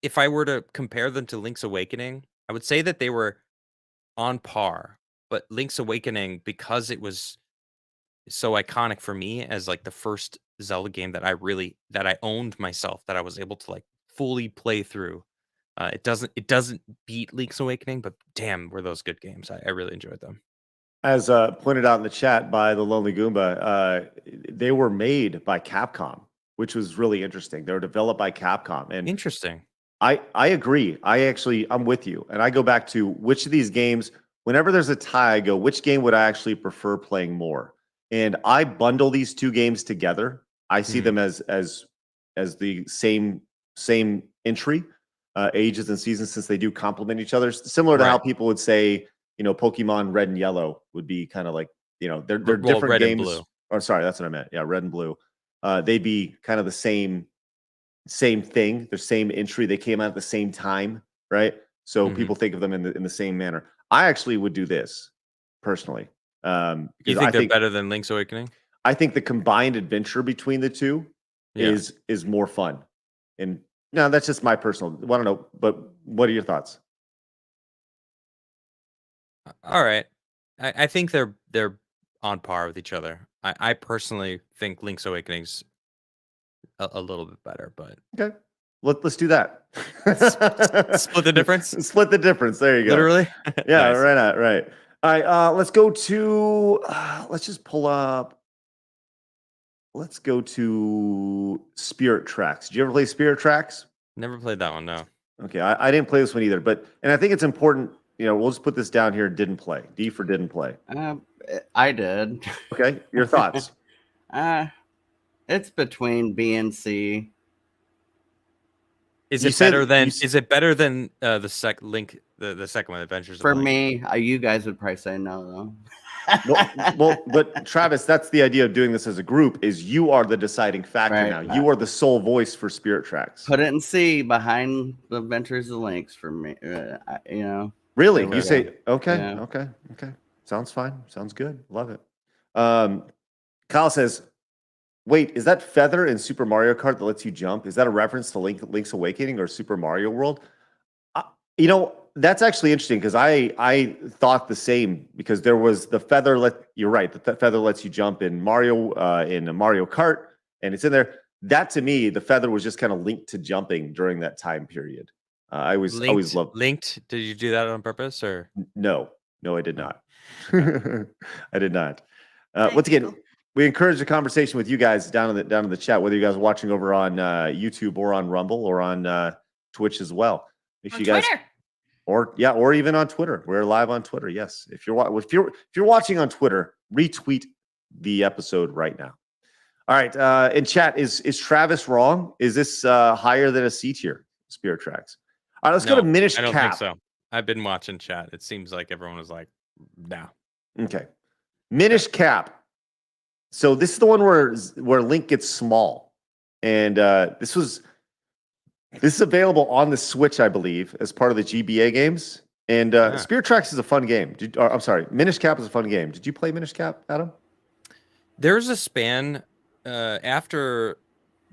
if I were to compare them to Link's Awakening, I would say that they were on par. But Link's Awakening, because it was so iconic for me as like the first Zelda game that I owned myself, that I was able to like fully play through. It doesn't beat Link's Awakening, but damn, were those good games. I really enjoyed them. As pointed out in the chat by the Lonely Goomba, they were made by Capcom, which was really interesting. They were developed by Capcom, and Interesting. I agree. I'm with you, and I go back to which of these games. Whenever there's a tie, I go, which game would I actually prefer playing more? And I bundle these two games together. I see Mhm. them as the same entry, ages and seasons, since they do complement each other. Similar to how Right. people would say, Pokemon Red and Yellow would be kind of like, they're Well, different Red and games. Blue. Or sorry, that's what I meant. Yeah, Red and Blue. They'd be kind of the same thing. They're same entry. They came out at the same time, right? So Mhm. people think of them in the same manner. I actually would do this personally, You because think they're better than Link's Awakening? I think the combined adventure between the two Yeah. is more fun. And no, that's just my personal. I don't know, but what are your thoughts? All right. I think they're on par with each other. I personally think Link's Awakening's a little bit better, but Okay, let's do that. split the difference? Split the difference. There you go. literally. Yeah, Nice. right. Right. All right. Let's go to. Let's just pull up. Let's go to Spirit Tracks. Did you ever play Spirit Tracks? Never played that one. No. Okay, I didn't play this one either, and I think it's important. We'll just put this down here. Didn't play. D for didn't play. I did. Okay, your thoughts? It's between B and C. Is You it said- better than? you s- Is it better than the Link? The second one, Adventures of For Link? me, you guys would probably say no, though. But Travis, that's the idea of doing this as a group. Is you are the deciding factor Right. now. You are the sole voice for Spirit Tracks. Put it in C behind the Adventures of Links for me. Really? Okay. You say okay? Yeah. Okay. Sounds fine. Sounds good. Love it. Kyle says, "Wait, is that feather in Super Mario Kart that lets you jump? Is that a reference to Link's Awakening or Super Mario World?" That's actually interesting, because I thought the same, because there was the feather. You're right. The feather lets you jump in Mario Kart, and it's in there. That, to me, the feather was just kind of linked to jumping during that time period. I always loved. Linked. Did you do that on purpose or? No, I did not. I did not. Thank Once again, you. we encourage the conversation with you guys down in the chat, whether you guys are watching over on YouTube or on Rumble or on Twitch as well. Make sure On you guys, Twitter. or even on Twitter. We're live on Twitter. Yes, if you're watching on Twitter, retweet the episode right now. All right, in chat, is Travis wrong? Is this higher than a C tier? Spirit Tracks. All right, let's go to Minish I don't Cap. think so. I've been watching chat. It seems like everyone was like, "Nah." Okay. Minish Cap. So this is the one where Link gets small. And this is available on the Switch, I believe, as part of the GBA games. And Spirit Tracks is a fun game. I'm sorry, Minish Cap is a fun game. Did you play Minish Cap, Adam? There's a span after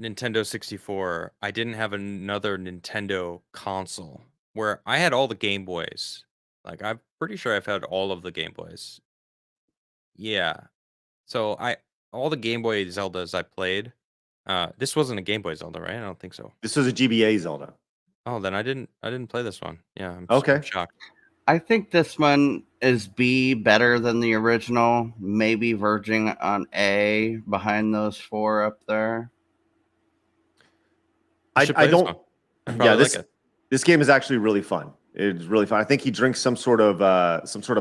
Nintendo 64. I didn't have another Nintendo console where I had all the Game Boys. Like, I'm pretty sure I've had all of the Game Boys. Yeah. So all the Game Boy Zeldas I played. This wasn't a Game Boy Zelda, right? I don't think so. This was a GBA Zelda. Oh, then I didn't play this one. Yeah, I'm Okay. shocked. I think this one is B, better than the original. Maybe verging on A behind those four up there. I should play I this don't. one. I Yeah, probably like it. this game is actually really fun. It's really fun. I think he drinks some sort of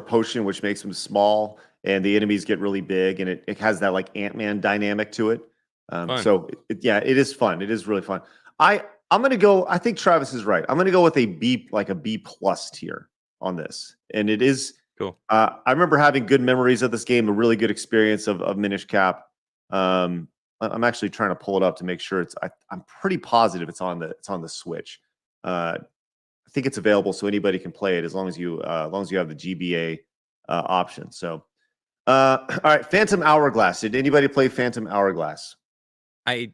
potion which makes him small, and the enemies get really big, and it has that like Ant-Man dynamic to it. Fun. So yeah, it is fun. It is really fun. I'm gonna go. I think Travis is right. I'm gonna go with a B, like a B plus tier on this, and it is Cool. I remember having good memories of this game, a really good experience of Minish Cap. I'm actually trying to pull it up to make sure I'm pretty positive it's on the Switch. I think it's available so anybody can play it as long as you have the GBA option. So, all right, Phantom Hourglass. Did anybody play Phantom Hourglass? I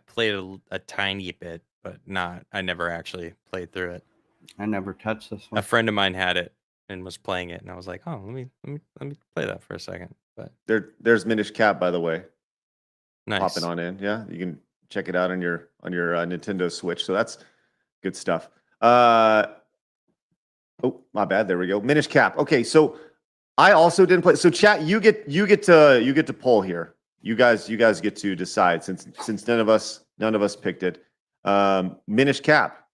played a tiny bit, but I never actually played through it. I never touched this one. A friend of mine had it and was playing it, and I was like, "Oh, let me play that for a second." But There's Minish Cap, by the way, nice. popping on in. Yeah, you can check it out on your Nintendo Switch. So that's good stuff. Oh, my bad. There we go. Minish Cap. Okay, so I also didn't play. So chat, you get to poll here. You guys get to decide since none of us picked it. Minish Cap.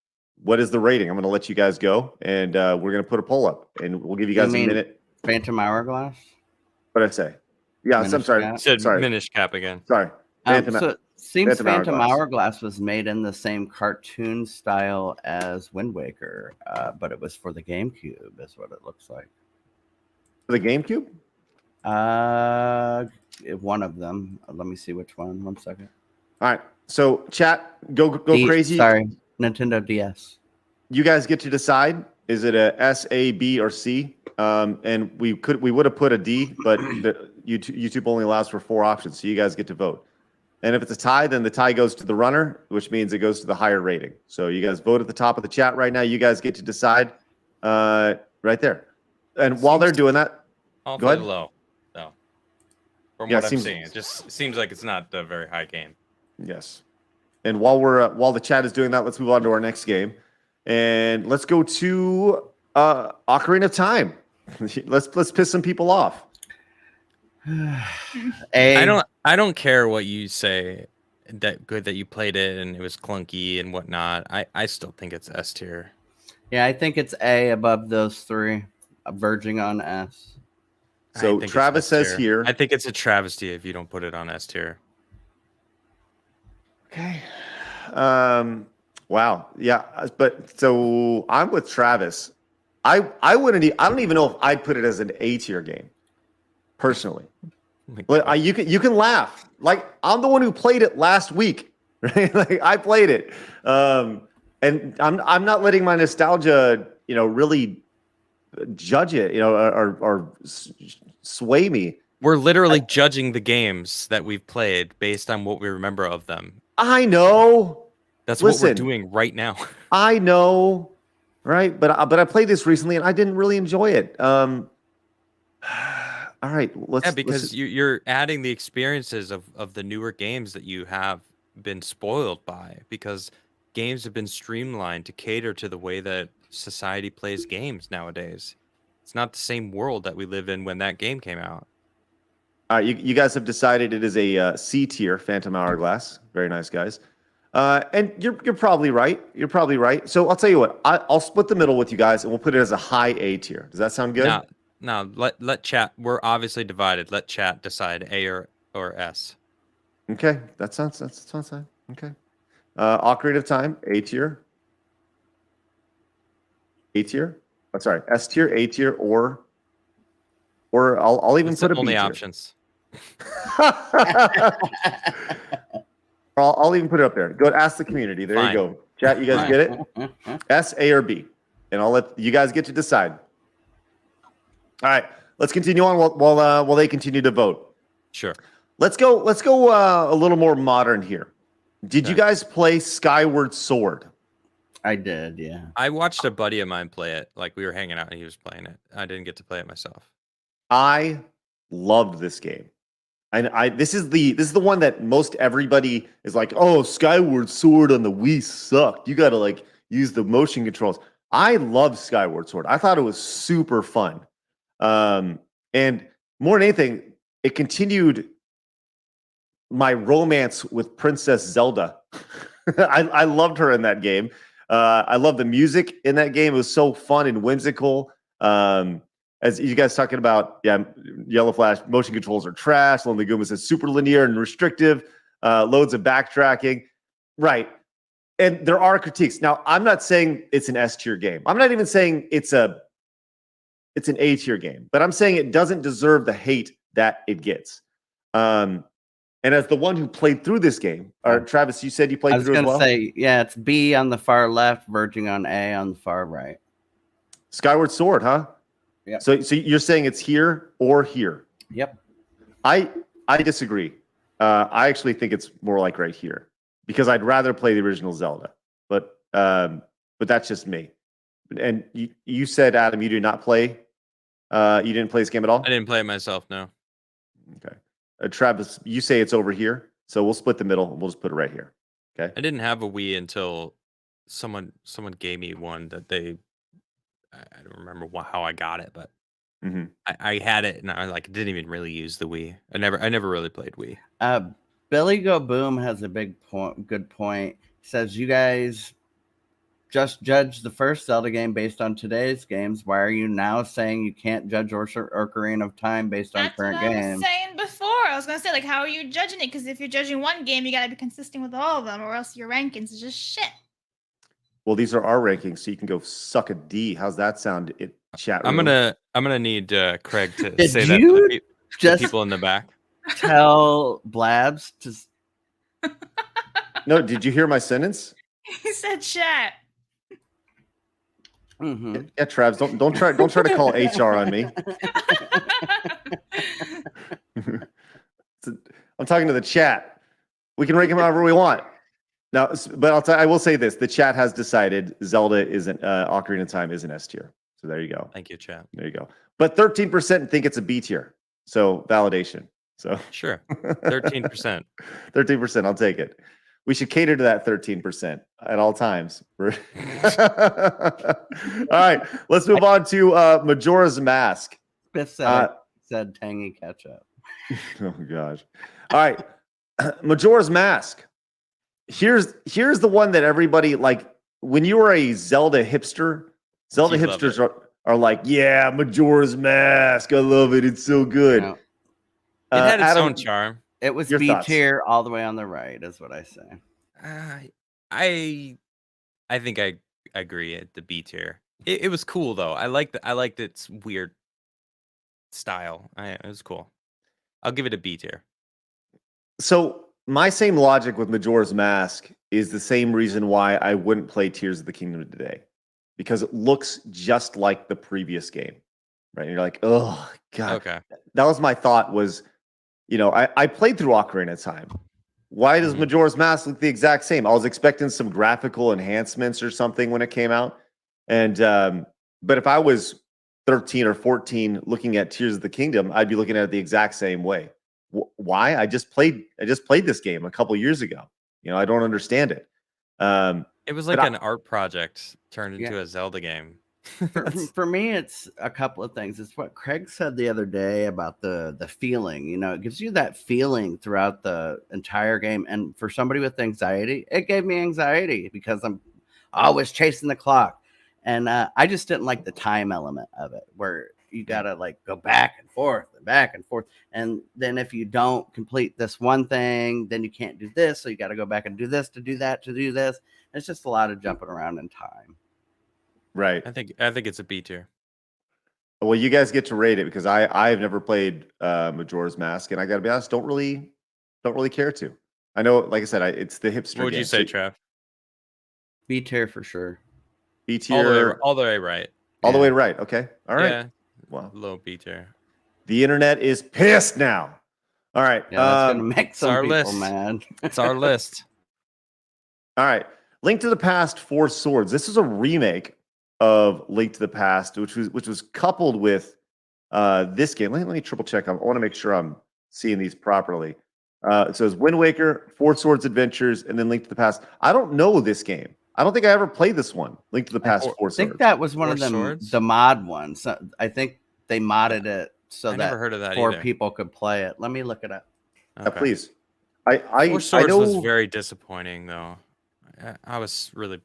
What is the rating? I'm going to let you guys go, and we're going to put a poll up, and we'll give you guys a minute. Phantom Hourglass. What did I say? Yeah, Minish I'm sorry. Cap? Said Sorry. Minish Cap again. Sorry. So it seems Phantom Phantom Hourglass. Hourglass was made in the same cartoon style as Wind Waker, but it was for the GameCube, is what it looks like. For the GameCube? One of them. Let me see which one. 1 second. All right. So chat, go crazy. Sorry, Nintendo DS. You guys get to decide. Is it a S, A, B, or C? And we would have put a D, but YouTube only allows for 4 options, so you guys get to vote. And if it's a tie, then the tie goes to the runner, which means it goes to the higher rating. So you guys vote at the top of the chat right now. You guys get to decide right there. And while they're doing that, All go ahead. low, though. From Yeah, what I'm seems- seeing, it just seems like it's not a very high game. Yes. And while the chat is doing that, let's move on to our next game, and let's go to Ocarina of Time. let's piss some people off. I don't care what you say. That you played it and it was clunky and whatnot. I still think it's S tier. Yeah, I think it's A above those 3, verging on S. So I think Travis it's S says tier. here. I think it's a travesty if you don't put it on S tier. Okay. Wow. Yeah. But so I'm with Travis. I don't even know if I'd put it as an A tier game, personally. But you can laugh. Like, I'm the one who played it last week, right? Like, I played it, and I'm not letting my nostalgia, really judge it, or sway me. We're literally judging the games that we've played based on what we remember of them. I know. That's what we're Listen. doing right now. I know, right? But I played this recently and I didn't really enjoy it. All right, Because you're adding the experiences of the newer games that you have been spoiled by, because games have been streamlined to cater to the way that society plays games nowadays. It's not the same world that we lived in when that game came out. All right, you guys have decided it is a C tier, Phantom Hourglass. Very nice, guys. And you're probably right. You're probably right. So I'll tell you what. I'll split the middle with you guys, and we'll put it as a high A tier. Does that sound good? No, let chat. We're obviously divided. Let chat decide A or S. Okay, that sounds fine. Okay. Ocarina of Time, A tier. A tier. Oh, sorry, S tier, A tier, or I'll even It's put the a B only tier. options. I'll even put it up there. Go ask the community. There Fine. you go. Chat, you guys get it? S, A, or B, and I'll let you guys get to decide. All right, let's continue on while they continue to vote. Sure. Let's go a little more modern here. Did you guys play Skyward Sword? I did, yeah. I watched a buddy of mine play it. Like, we were hanging out and he was playing it. I didn't get to play it myself. I loved this game. And this is the one that most everybody is like, oh, Skyward Sword on the Wii sucked. You gotta like use the motion controls. I love Skyward Sword. I thought it was super fun. And more than anything, it continued my romance with Princess Zelda. I loved her in that game. I love the music in that game. It was so fun and whimsical. As you guys talking about, Yellow Flash motion controls are trash. Lonely Goomba says super linear and restrictive. Loads of backtracking. Right. And there are critiques. Now, I'm not saying it's an S tier game. I'm not even saying it's an A tier game, but I'm saying it doesn't deserve the hate that it gets. And as the one who played through this game, or Travis, you said you I played was through as gonna well? say, yeah, it's B on the far left, verging on A on the far right. Skyward Sword, huh? Yeah. So you're saying it's here or here? Yep. I disagree. I actually think it's more like right here because I'd rather play the original Zelda. But that's just me. And you said, Adam, you did not play. You didn't play this game at all? I didn't play it myself. No. Okay. Travis, you say it's over here, so we'll split the middle and we'll just put it right here. Okay. I didn't have a Wii until someone gave me one that I don't remember how I got it, but Mhm. I had it and I didn't even really use the Wii. I never really played Wii. Billy Go Boom has a good point. He says, you guys just judge the first Zelda game based on today's games. Why are you now saying you can't judge Ocarina of Time based on That's current what I was games? saying before. I was gonna say, like, how are you judging it? Because if you're judging one game, you gotta be consistent with all of them, or else your rankings is just shit. Well, these are our rankings, so you can go suck a D. How's that sound? Chat I'm room? gonna need Craig to Did say that to you the just people in the back. tell Blabs to No, did you hear my sentence? He said chat. Mhm. Yeah, Travis, don't try to call HR on me. I'm talking to the chat. We can rank him however we want. Now, but I will say this: the chat has decided Zelda isn't Ocarina of Time is an S tier. So there you go. Thank you, chat. There you go. But 13% think it's a B tier. So validation. So Sure. 13%. 13%. I'll take it. We should cater to that 13% at all times. All right, let's move on to Majora's Mask. Biff said tangy ketchup. Oh gosh. All right. Majora's Mask. Here's the one that everybody like when you are a Zelda hipster, Zelda You love hipsters are like, yeah, Majora's Mask. I love it. It's so good. No, It had its Adam, own charm. it was Your B thoughts? tier all the way on the right, is what I say. I think I agree at the B tier. It was cool though. I liked its weird style. It was cool. I'll give it a B tier. So my same logic with Majora's Mask is the same reason why I wouldn't play Tears of the Kingdom today, because it looks just like the previous game, right? And you're like, oh god. Okay. That was my thought. Was I played through Ocarina of Time. Why does Mhm. Majora's Mask look the exact same? I was expecting some graphical enhancements or something when it came out, and but if I was 13 or 14 looking at Tears of the Kingdom, I'd be looking at it the exact same way. Why? I just played this game a couple years ago. I don't understand it. It was But like I- an art project turned into Yeah. a Zelda game. For me, it's a couple of things. It's what Craig said the other day about the feeling. It gives you that feeling throughout the entire game. And for somebody with anxiety, it gave me anxiety because I'm always chasing the clock. And I just didn't like the time element of it, where you gotta go back and forth and back and forth. And then if you don't complete this one thing, then you can't do this. So you got to go back and do this to do that to do this. It's just a lot of jumping around in time. right. I think it's a B tier. Well, you guys get to rate it because I've never played Majora's Mask, and I got to be honest, don't really care to. I know, like I said, it's the hipster. What would you game. say, So Trav? B tier for sure. B tier, All the way right. all the Yeah. way right. Okay, all right. Yeah, Well, low B tier. the internet is pissed now. All right. Yeah, that's gonna make some our people list. mad. It's our list. All right. Link to the Past: Four Swords. This is a remake of Link to the Past, which was coupled with this game. Let me triple check. I want to make sure I'm seeing these properly. It says Wind Waker, Four Swords Adventures, and then Link to the Past. I don't know this game. I don't think I ever played this one. Link to the Past: Four I think Swords. that was one Four of them, Swords? the mod ones. So I think they modded it so I that never heard of that 4 either. people could play it. Let me look it up. Okay. Please. I Four Swords know. was very disappointing though. I was really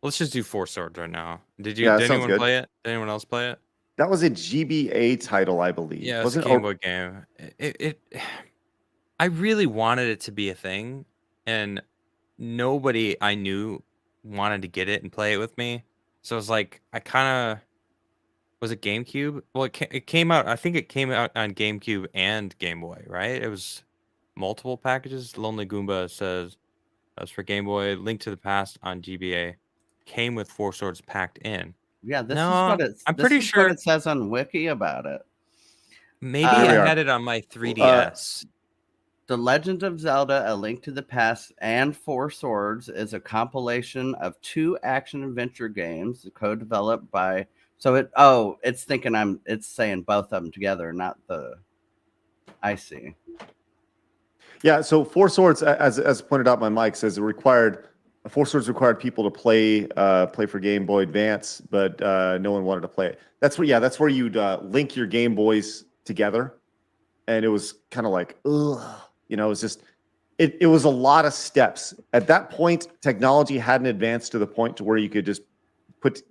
Let's just do Four Swords right now. Did Yeah, that did sounds anyone good. play it? Did anyone else play it? That was a GBA title, I believe. Yeah, it's a Wasn't Game Boy game. I really wanted it to be a thing, and nobody I knew wanted to get it and play it with me. So it was like I kind of was it GameCube? Well, it came out. I think it came out on GameCube and Game Boy, right? It was multiple packages. Lonely Goomba says that was for Game Boy. Link to the Past on GBA came with Four Swords packed in. Yeah, this is No, what it's. I'm This pretty is what sure it says on Wiki about it. maybe Here we I are. had it on my 3DS. The Legend of Zelda: A Link to the Past and Four Swords is a compilation of 2 action-adventure games co-developed by. So it's thinking it's saying both of them together, not the. I see. Yeah, so Four Swords, as pointed out by Mike, says Four Swords required people to play for Game Boy Advance, but no one wanted to play it. That's where you'd link your Game Boys together, and it was kind of like, ugh, it was just it was a lot of steps. At that point, technology hadn't advanced to the point to where you could just put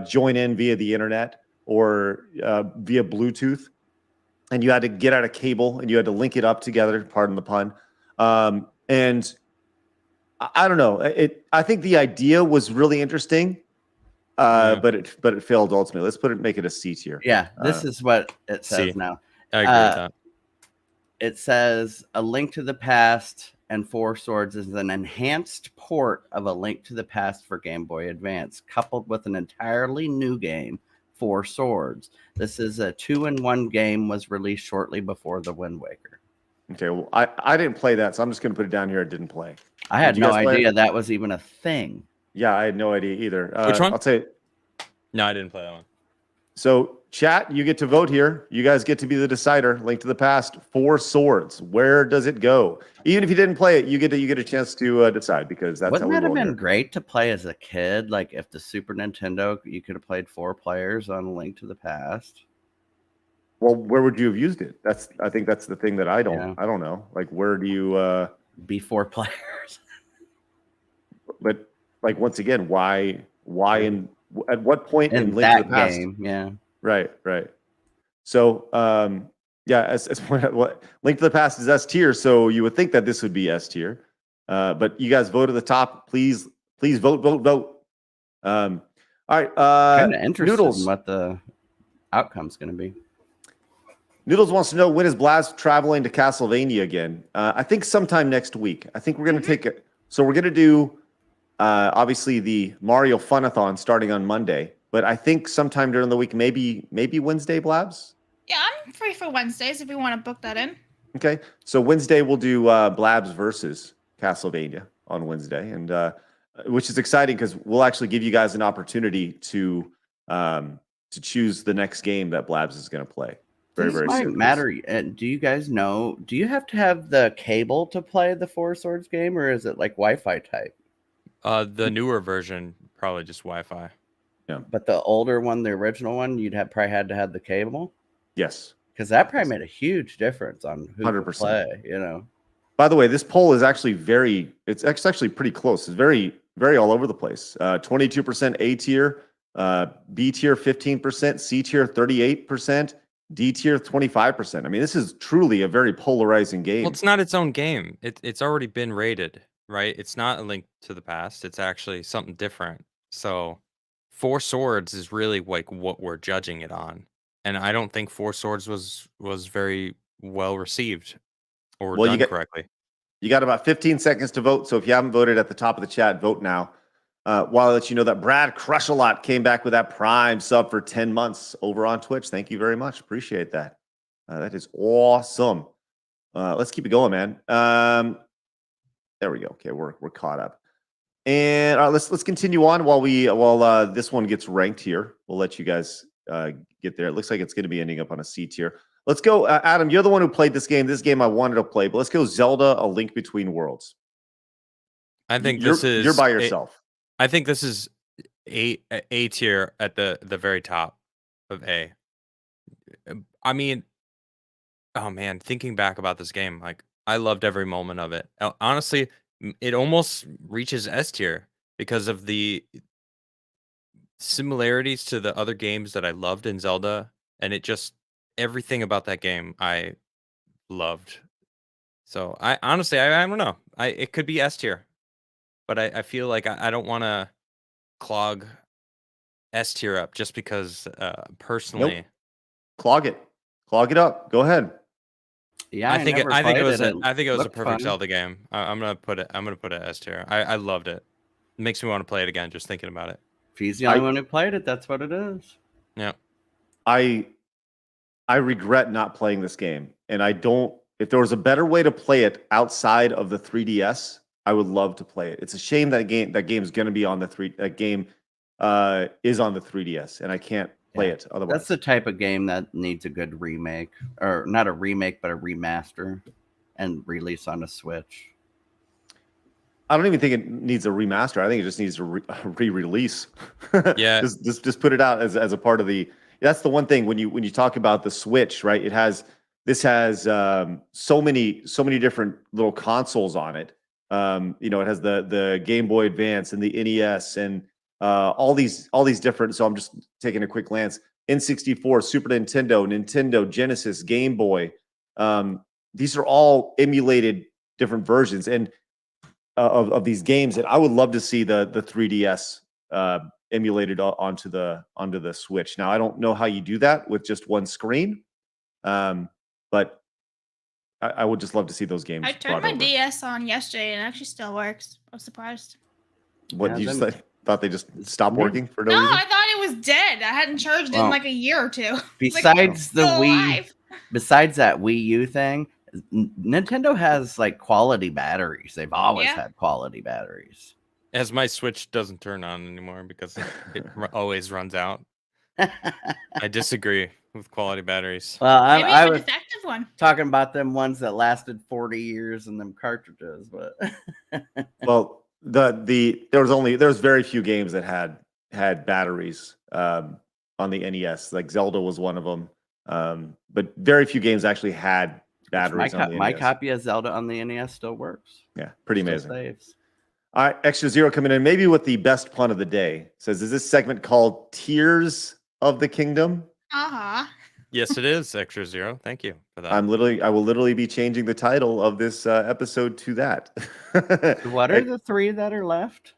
join in via the internet or via Bluetooth. And you had to get out a cable and you had to link it up together, pardon the pun. And I don't know. I think the idea was really interesting, but it failed ultimately. Let's make it a C tier. Yeah, this is what it says C. now. I agree with that. It says A Link to the Past and Four Swords is an enhanced port of A Link to the Past for Game Boy Advance, coupled with an entirely new game, Four Swords. This is a 2-in-1 game, was released shortly before The Wind Waker. Okay, well, I didn't play that, so I'm just going to put it down here. I didn't play. I had you no guys play idea it? that was even a thing. Yeah, I had no idea either. Which one? I'll say. No, I didn't play that one. So, chat, you get to vote here. You guys get to be the decider. Link to the Past, Four Swords. Where does it go? Even if you didn't play it, you get a chance to decide, because that's Wouldn't how we that have roll been here. great to play as a kid? Like if the Super Nintendo, you could have played 4 players on A Link to the Past. Well, where would you have used it? I think that's the thing that I don't know. Like, where do you Be 4 players. but like, once again, why at what point in In Link to that the Past? game, yeah. Right. So, yeah, as pointed out, what Link to the Past is S tier, so you would think that this would be S tier. But you guys vote at the top. Please vote. All right. Kind of interested Noodles. in what the outcome's going to be. Noodles wants to know, when is Blaz traveling to Castlevania again? I think sometime next week. I think we're going to take it. So we're going to do, obviously, the Mario Funathon starting on Monday. But I think sometime during the week, maybe Wednesday, Blabs? Yeah, I'm free for Wednesdays if we want to book that in. Okay. So Wednesday, we'll do Blabs versus Castlevania on Wednesday, and which is exciting because we'll actually give you guys an opportunity to choose the next game that Blabs is going to play. Very might soon. matter. Do you guys know? Do you have to have the cable to play the Four Swords game, or is it like Wi-Fi type? The newer version, probably just Wi-Fi. But the older one, the original one, you'd have probably had to have the cable, Yes. because that probably made a huge difference on who could 100%. play. By the way, this poll is actually it's actually pretty close. It's very, very all over the place. 22% A tier, B tier 15%, C tier 38%, D tier 25%. I mean, this is truly a very polarizing game. Well, it's not its own game. It's already been rated, right? It's not A Link to the Past. It's actually something different. So Four Swords is really like what we're judging it on. And I don't think Four Swords was very well received or done correctly. You got about 15 seconds to vote. So if you haven't voted at the top of the chat, vote now. While I let you know that Brad Crush-A-Lot came back with that Prime sub for 10 months over on Twitch. Thank you very much. Appreciate that. That is awesome. Let's keep it going, man. There we go. Okay, we're caught up. And all right, let's continue on while this one gets ranked here. We'll let you guys get there. It looks like it's going to be ending up on a C tier. Let's go, Adam. You're the one who played this game. This game I wanted to play, but let's go Zelda: A Link Between Worlds. I think you're by yourself. I think this is A tier at the very top of A. I mean, oh man, thinking back about this game, like I loved every moment of it. Honestly, it almost reaches S tier because of the similarities to the other games that I loved in Zelda, and it just everything about that game I loved. So I honestly I don't know. It could be S tier, but I feel like I don't want to clog S tier up just because personally Clog it up. Go ahead. Yeah, I think never I think it played was a looked perfect fun. Zelda game. I'm gonna put it S tier. I loved it. It makes me want to play it again just thinking about it. If he's the only one who played it, that's what it is. Yeah. I regret not playing this game, and I don't. If there was a better way to play it outside of the 3DS, I would love to play it. It's a shame that game is going to be on the is on the 3DS, and I can't play it otherwise. That's the type of game that needs a good remake, or not a remake, but a remaster, and release on a Switch. I don't even think it needs a remaster. I think it just needs a re-release. Yeah. just put it out as a part of the. That's the one thing when you talk about the Switch, right? This has so many different little consoles on it. It has the Game Boy Advance and the NES and all these different. So I'm just taking a quick glance. N64, Super Nintendo, Genesis, Game Boy. These are all emulated different versions and of these games. And I would love to see the 3DS emulated onto the Switch. Now I don't know how you do that with just one screen. But I would just love to see those games. I turned my over. DS on yesterday and it actually still works. I was surprised. What you just thought they just stopped working for no No, reason? I thought it was dead. I hadn't charged it in like a year or two. Besides the still Wii, alive. besides that Wii U thing, Nintendo has like quality batteries. They've always had quality batteries. As my Switch doesn't turn on anymore because it always runs out. I disagree with quality batteries. Well, Maybe I it's a was defective one. talking about them ones that lasted 40 years and them cartridges, but Well, there's very few games that had batteries on the NES. Like Zelda was one of them, but very few games actually had batteries on the my NES. copy of Zelda on the NES still works. Yeah, pretty Still amazing. saves. All right, Extra Zero coming in, maybe with the best pun of the day. Says, is this segment called Tears of the Kingdom? Uh-huh. Yes, it is Extra Zero. Thank you for that. I will literally be changing the title of this episode to that. What are the three that are left?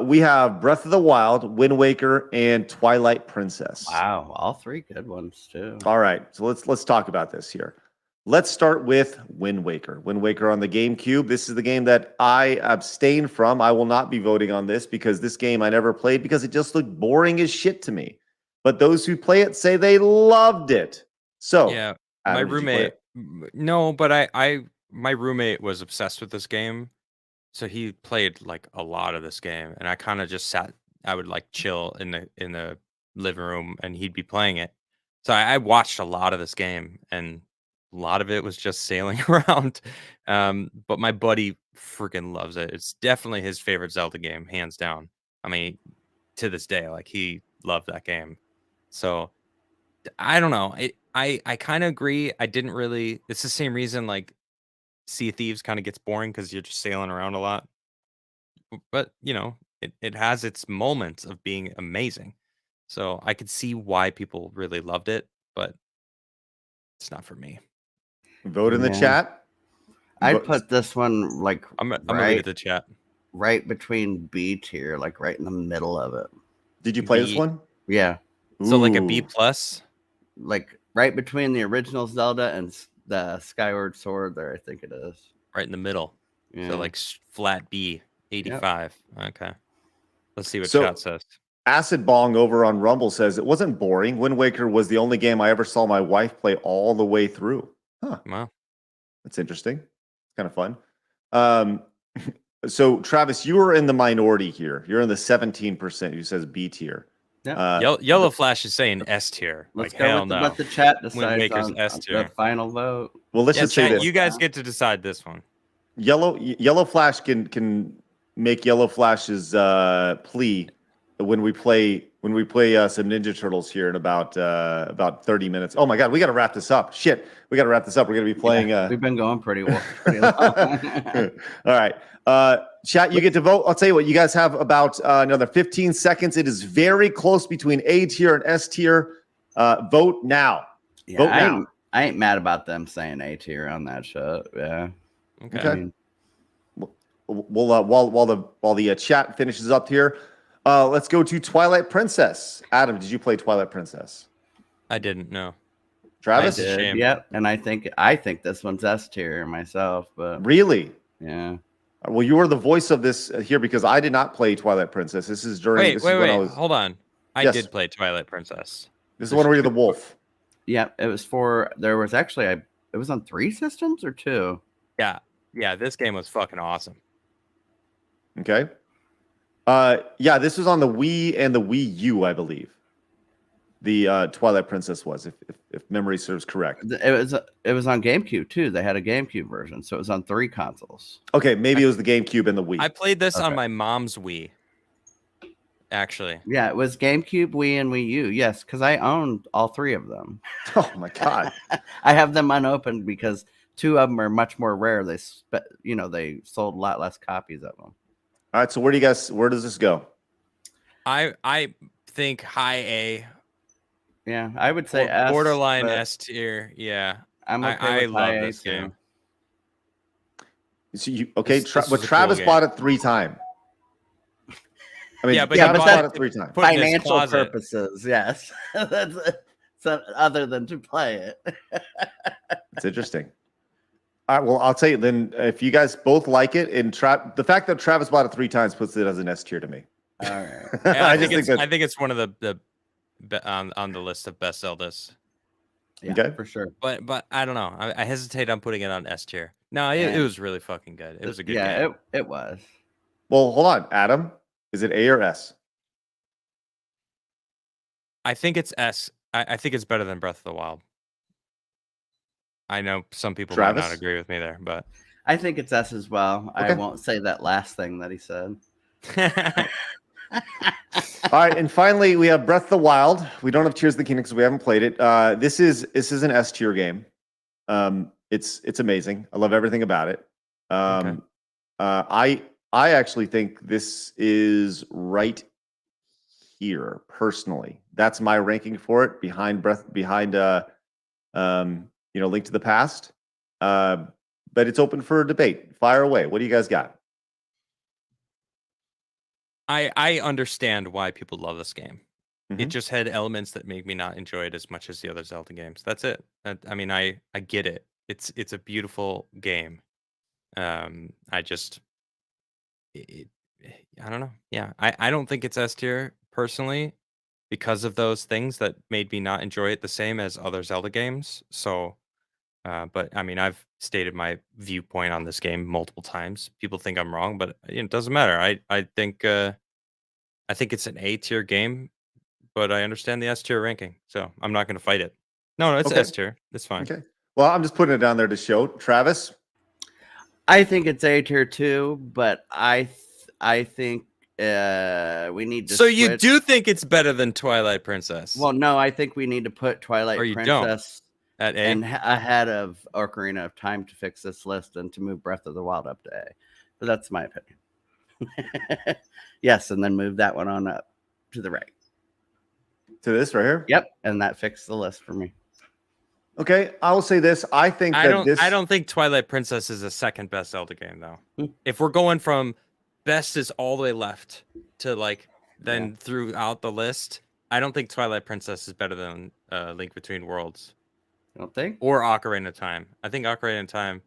We have Breath of the Wild, Wind Waker, and Twilight Princess. Wow, all three good ones too. All right, so let's talk about this here. Let's start with Wind Waker. Wind Waker on the GameCube. This is the game that I abstained from. I will not be voting on this because this game I never played because it just looked boring as shit to me. But those who play it say they loved it. So yeah, Adam, my roommate. No, but my roommate was obsessed with this game, so he played like a lot of this game, and I kind of just sat. I would like chill in the living room, and he'd be playing it. So I watched a lot of this game, and a lot of it was just sailing around. But my buddy freaking loves it. It's definitely his favorite Zelda game, hands down. I mean, to this day, like he loved that game. So I don't know. I kind of agree. I didn't really. It's the same reason like Sea of Thieves kind of gets boring because you're just sailing around a lot. But it has its moments of being amazing. So I could see why people really loved it, but it's not for me. Vote in the chat. I'd put this one like I'm gonna read it the chat. Right between B tier, like right in the middle of it. Did you play this one? Yeah. So like a Ooh. B plus, like right between the original Zelda and the Skyward Sword. There, I think it is. right in the middle. Yeah. So like flat B, 85. Okay. Let's see what So- chat says. Acid Bong over on Rumble says it wasn't boring. Wind Waker was the only game I ever saw my wife play all the way through. Huh. Wow. That's interesting. It's kind of fun. So Travis, you are in the minority here. You're in the 17% who says B tier. Yeah. Yellow Flash is saying S tier. Let's Like go hell with no. what the chat Wind decides Waker's on S the tier. final vote. Well, let's Yeah, just say chat, this. you guys get to decide this one. Yellow Flash can make Yellow Flash's plea when we play when we play some Ninja Turtles here in about 30 minutes. Oh my God, we got to wrap this up. Shit, we got to wrap this up. We're going to be playing. We've been going pretty well. Pretty long. All right. Chat, you get to vote. I'll tell you what, you guys have about another 15 seconds. It is very close between A tier and S tier. Vote now. Yeah, Vote now. I ain't mad about them saying A tier on that show. Yeah. Okay. Okay. I mean, We'll while the chat finishes up here, let's go to Twilight Princess. Adam, did you play Twilight Princess? I didn't know. Travis? I did. Shame. Yep. And I think this one's S tier myself, but Really? yeah. Well, you are the voice of this here because I did not play Twilight Princess. This is during. Wait. Hold on. I Yes. did play Twilight Princess. This is the one where you're the wolf. Yep. It was there was actually it was on 3 systems or 2. Yeah, this game was fucking awesome. Okay. Yeah, this was on the Wii and the Wii U, I believe. The Twilight Princess was, if memory serves correct. It was on GameCube too. They had a GameCube version, so it was on 3 consoles. Okay, maybe it was the GameCube and the Wii. I played this on Okay. my mom's Wii. Actually, Yeah, it was GameCube, Wii, and Wii U. Yes, because I owned all 3 of them. Oh my God. I have them unopened because 2 of them are much more rare. They sold a lot less copies of them. All right, so where does this go? I think high A, Yeah, I would say S, borderline but S tier. Yeah, I'm okay I with love high A this too. game. So but this was a cool Travis game. bought it 3 times. I mean, Yeah, but Travis he bought bought it 3 times. Put it in his Financial closet. purposes, yes. That's other than to play it. It's interesting. All right, well, I'll tell you then. If you guys both like it, and the fact that Travis bought it 3 times puts it as an S tier to me. All right. Yeah, I I, just think think I think it's one of on the list of best Zeldas. Yeah, Okay. for sure. But I don't know. I hesitate on putting it on S tier. No, it Yeah. was really fucking good. It was a good game. Yeah, it was. Well, hold on, Adam. Is it A or S? I think it's S. I think it's better than Breath of the Wild. I know some people might Travis? not agree with me there, but I think it's S as well. I Okay. won't say that last thing that he said. All right, and finally we have Breath of the Wild. We don't have Tears of the Kingdom because we haven't played it. This is an S tier game. It's amazing. I love everything about it. I actually think this is right here personally. That's my ranking for it behind Link to the Past. But it's open for debate. Fire away. What do you guys got? I understand why people love this game. It Mhm. just had elements that make me not enjoy it as much as the other Zelda games. That's it. I mean, I get it. It's a beautiful game. I just I don't know. Yeah, I don't think it's S tier personally because of those things that made me not enjoy it the same as other Zelda games. So, but I mean, I've stated my viewpoint on this game multiple times. People think I'm wrong, but it doesn't matter. I think it's an A tier game, but I understand the S tier ranking, so I'm not going to fight it. No, it's Okay. S tier. It's fine. Okay. Well, I'm just putting it down there to show. Travis? I think it's A tier too, but I think we need to. So you switch. do think it's better than Twilight Princess? Well, no, I think we need to put Twilight Or you don't. Princess at A. and ahead of Ocarina of Time to fix this list and to move Breath of the Wild up to A. But that's my opinion. Yes, and then move that one on up to the right. To this right here? Yep, and that fixed the list for me. Okay, I will say this. I think I that don't. this. I don't think Twilight Princess is the second best Zelda game though. Hmm. If we're going from best is all the way left to then throughout the list, I don't think Twilight Princess is better than Link Between Worlds You don't think? or Ocarina of Time. I think Ocarina of Time.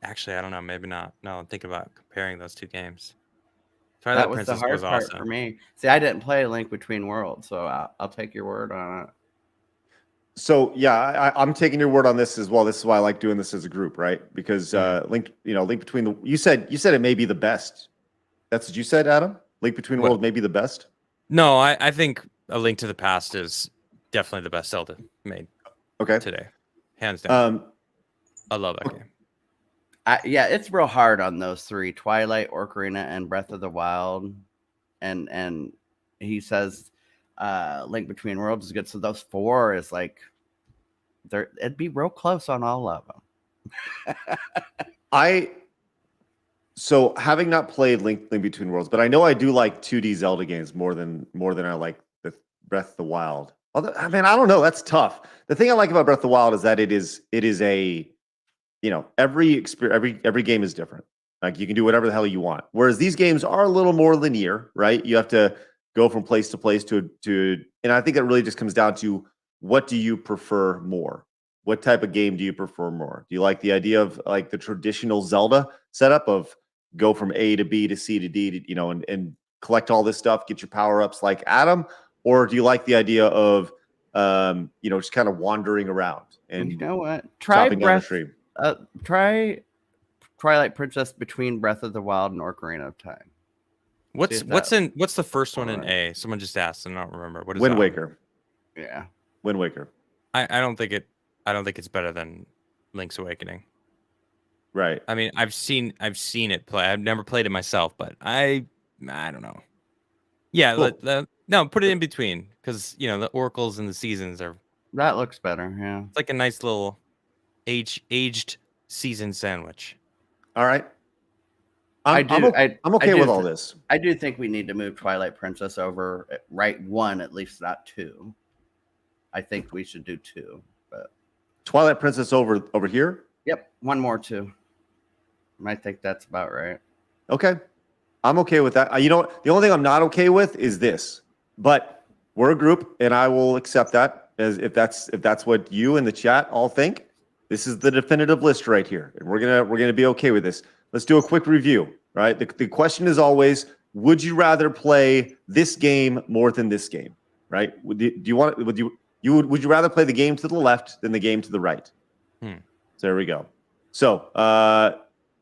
Actually, I don't know. Maybe not. No, I'm thinking about comparing those 2 games. Twilight That was Princess the hard was part awesome. for me. See, I didn't play Link Between Worlds, so I'll take your word on it. So yeah, I'm taking your word on this as well. This is why I like doing this as a group, right? Because Link Between the you said it may be the best. That's what you said, Adam. Link Between What? Worlds may be the best. No, I think A Link to the Past is definitely the best Zelda made Okay. today, hands down. I love that game. Yeah, it's real hard on those 3: Twilight, Ocarina, and Breath of the Wild. And he says Link Between Worlds is good. So those 4 is like, it'd be real close on all of them. So having not played Link Between Worlds, but I know I do like 2D Zelda games more than I like the Breath of the Wild. Although, I mean, I don't know. That's tough. The thing I like about Breath of the Wild is that it is a, every game is different. Like you can do whatever the hell you want. Whereas these games are a little more linear, right? You have to go from place to place to, and I think it really just comes down to what do you prefer more? What type of game do you prefer more? Do you like the idea of like the traditional Zelda setup of go from A to B to C to D to, and collect all this stuff, get your power ups like Adam? Or do you like the idea of, just kind of wandering around and you know what? Try Twilight Princess between Breath of the Wild and Ocarina of Time. What's the first one in A? Someone just asked, and I don't remember. What is Wind that? Waker? Yeah, Wind Waker. I don't think it's better than Link's Awakening. Right. I mean, I've seen it play. I've never played it myself, but I don't know. Yeah, Cool. no, put it in between because the oracles and the seasons are. that looks better. Yeah, It's like a nice little aged season sandwich. All right. I'm okay with all this. I do think we need to move Twilight Princess over right 1, at least not 2. I think we should do 2. But Twilight Princess over here. yep, 1 more 2. I think that's about right. Okay. I'm okay with that. You know what? The only thing I'm not okay with is this. But we're a group, and I will accept that as if that's what you in the chat all think. This is the definitive list right here, and we're gonna be okay with this. Let's do a quick review. Right? The question is always, would you rather play this game more than this game? Right? Would you rather play the game to the left than the game to the right? So there we go. So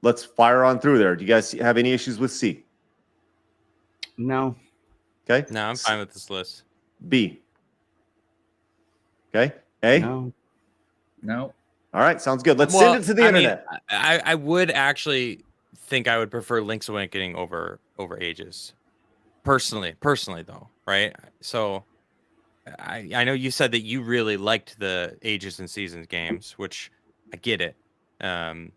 let's fire on through there. Do you guys have any issues with C? No. Okay. No, I'm fine with this list. B. Okay. A. No. All right. Sounds good. Let's send it to the internet. I would actually think I would prefer Link's Awakening over Ages. Personally though, right? So I know you said that you really liked the Ages and Seasons games, which I get it. And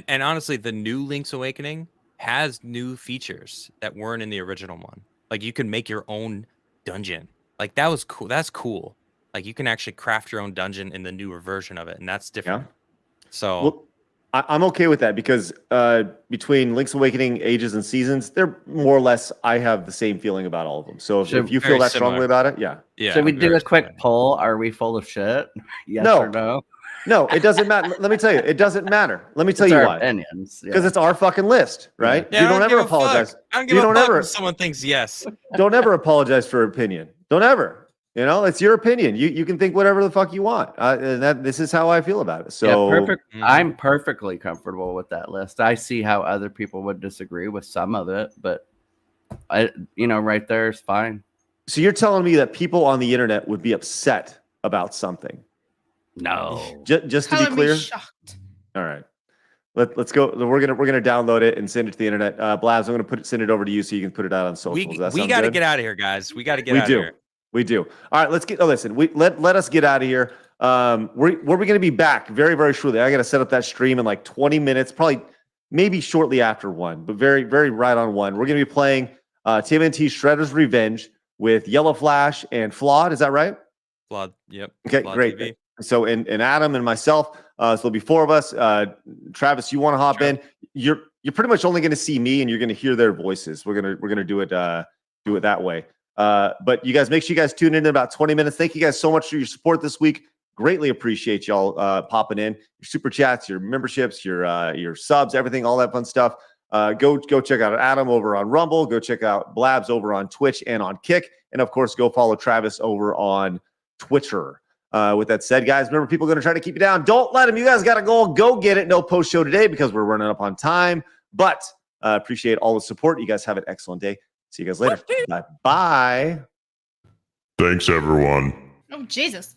honestly, the new Link's Awakening has new features that weren't in the original one. Like you can make your own dungeon. Like that was cool. That's cool. Like you can actually craft your own dungeon in the newer version of it, and that's different. Yeah. So well, I'm okay with that because between Link's Awakening, Ages, and Seasons, they're more or less. I have the same feeling about all of them. So if you feel that strongly about it, yeah. Should we do a quick poll? Are we full of shit? Yes or no? No, it doesn't matter. Let me tell you, it doesn't matter. Let me tell you why. Opinions, because it's our fucking list, right? Yeah, you don't ever apologize. I don't give a fuck if someone thinks yes. Don't ever apologize for opinion. Don't ever. It's your opinion. You can think whatever the fuck you want. And this is how I feel about it. So perfect. I'm perfectly comfortable with that list. I see how other people would disagree with some of it, but right there is fine. So you're telling me that people on the internet would be upset about something? No. Just to be clear. Shocked. All right. Let's go. We're gonna download it and send it to the internet. Blabs, I'm gonna send it over to you so you can put it out on socials. We got to get out of here, guys. We got to get out of here. We do. All right, let's get. Oh, listen. Let us get out of here. We're going to be back very, very shortly. I got to set up that stream in like 20 minutes, probably maybe shortly after 1, but very, very right on 1. We're going to be playing TMNT Shredder's Revenge with Yellow Flash and Flawed. Is that right? Flawed. Yep. Okay, Flawed great. TV. So and Adam and myself. So there'll be 4 of us. Travis, you want to hop in? You're pretty much only going to see me, and you're going to hear their voices. We're gonna do it that way. But you guys, make sure you guys tune in about 20 minutes. Thank you guys so much for your support this week. Greatly appreciate y'all popping in. Your super chats, your memberships, your subs, everything, all that fun stuff. Go check out Adam over on Rumble. Go check out Blabs over on Twitch and on Kick. And of course, go follow Travis over on Twitter. With that said, guys, remember, people are going to try to keep you down. Don't let them. You guys got to go get it. No post show today because we're running up on time. But appreciate all the support. You guys have an excellent day. See you guys later. Bye. Thanks, everyone. Oh, Jesus.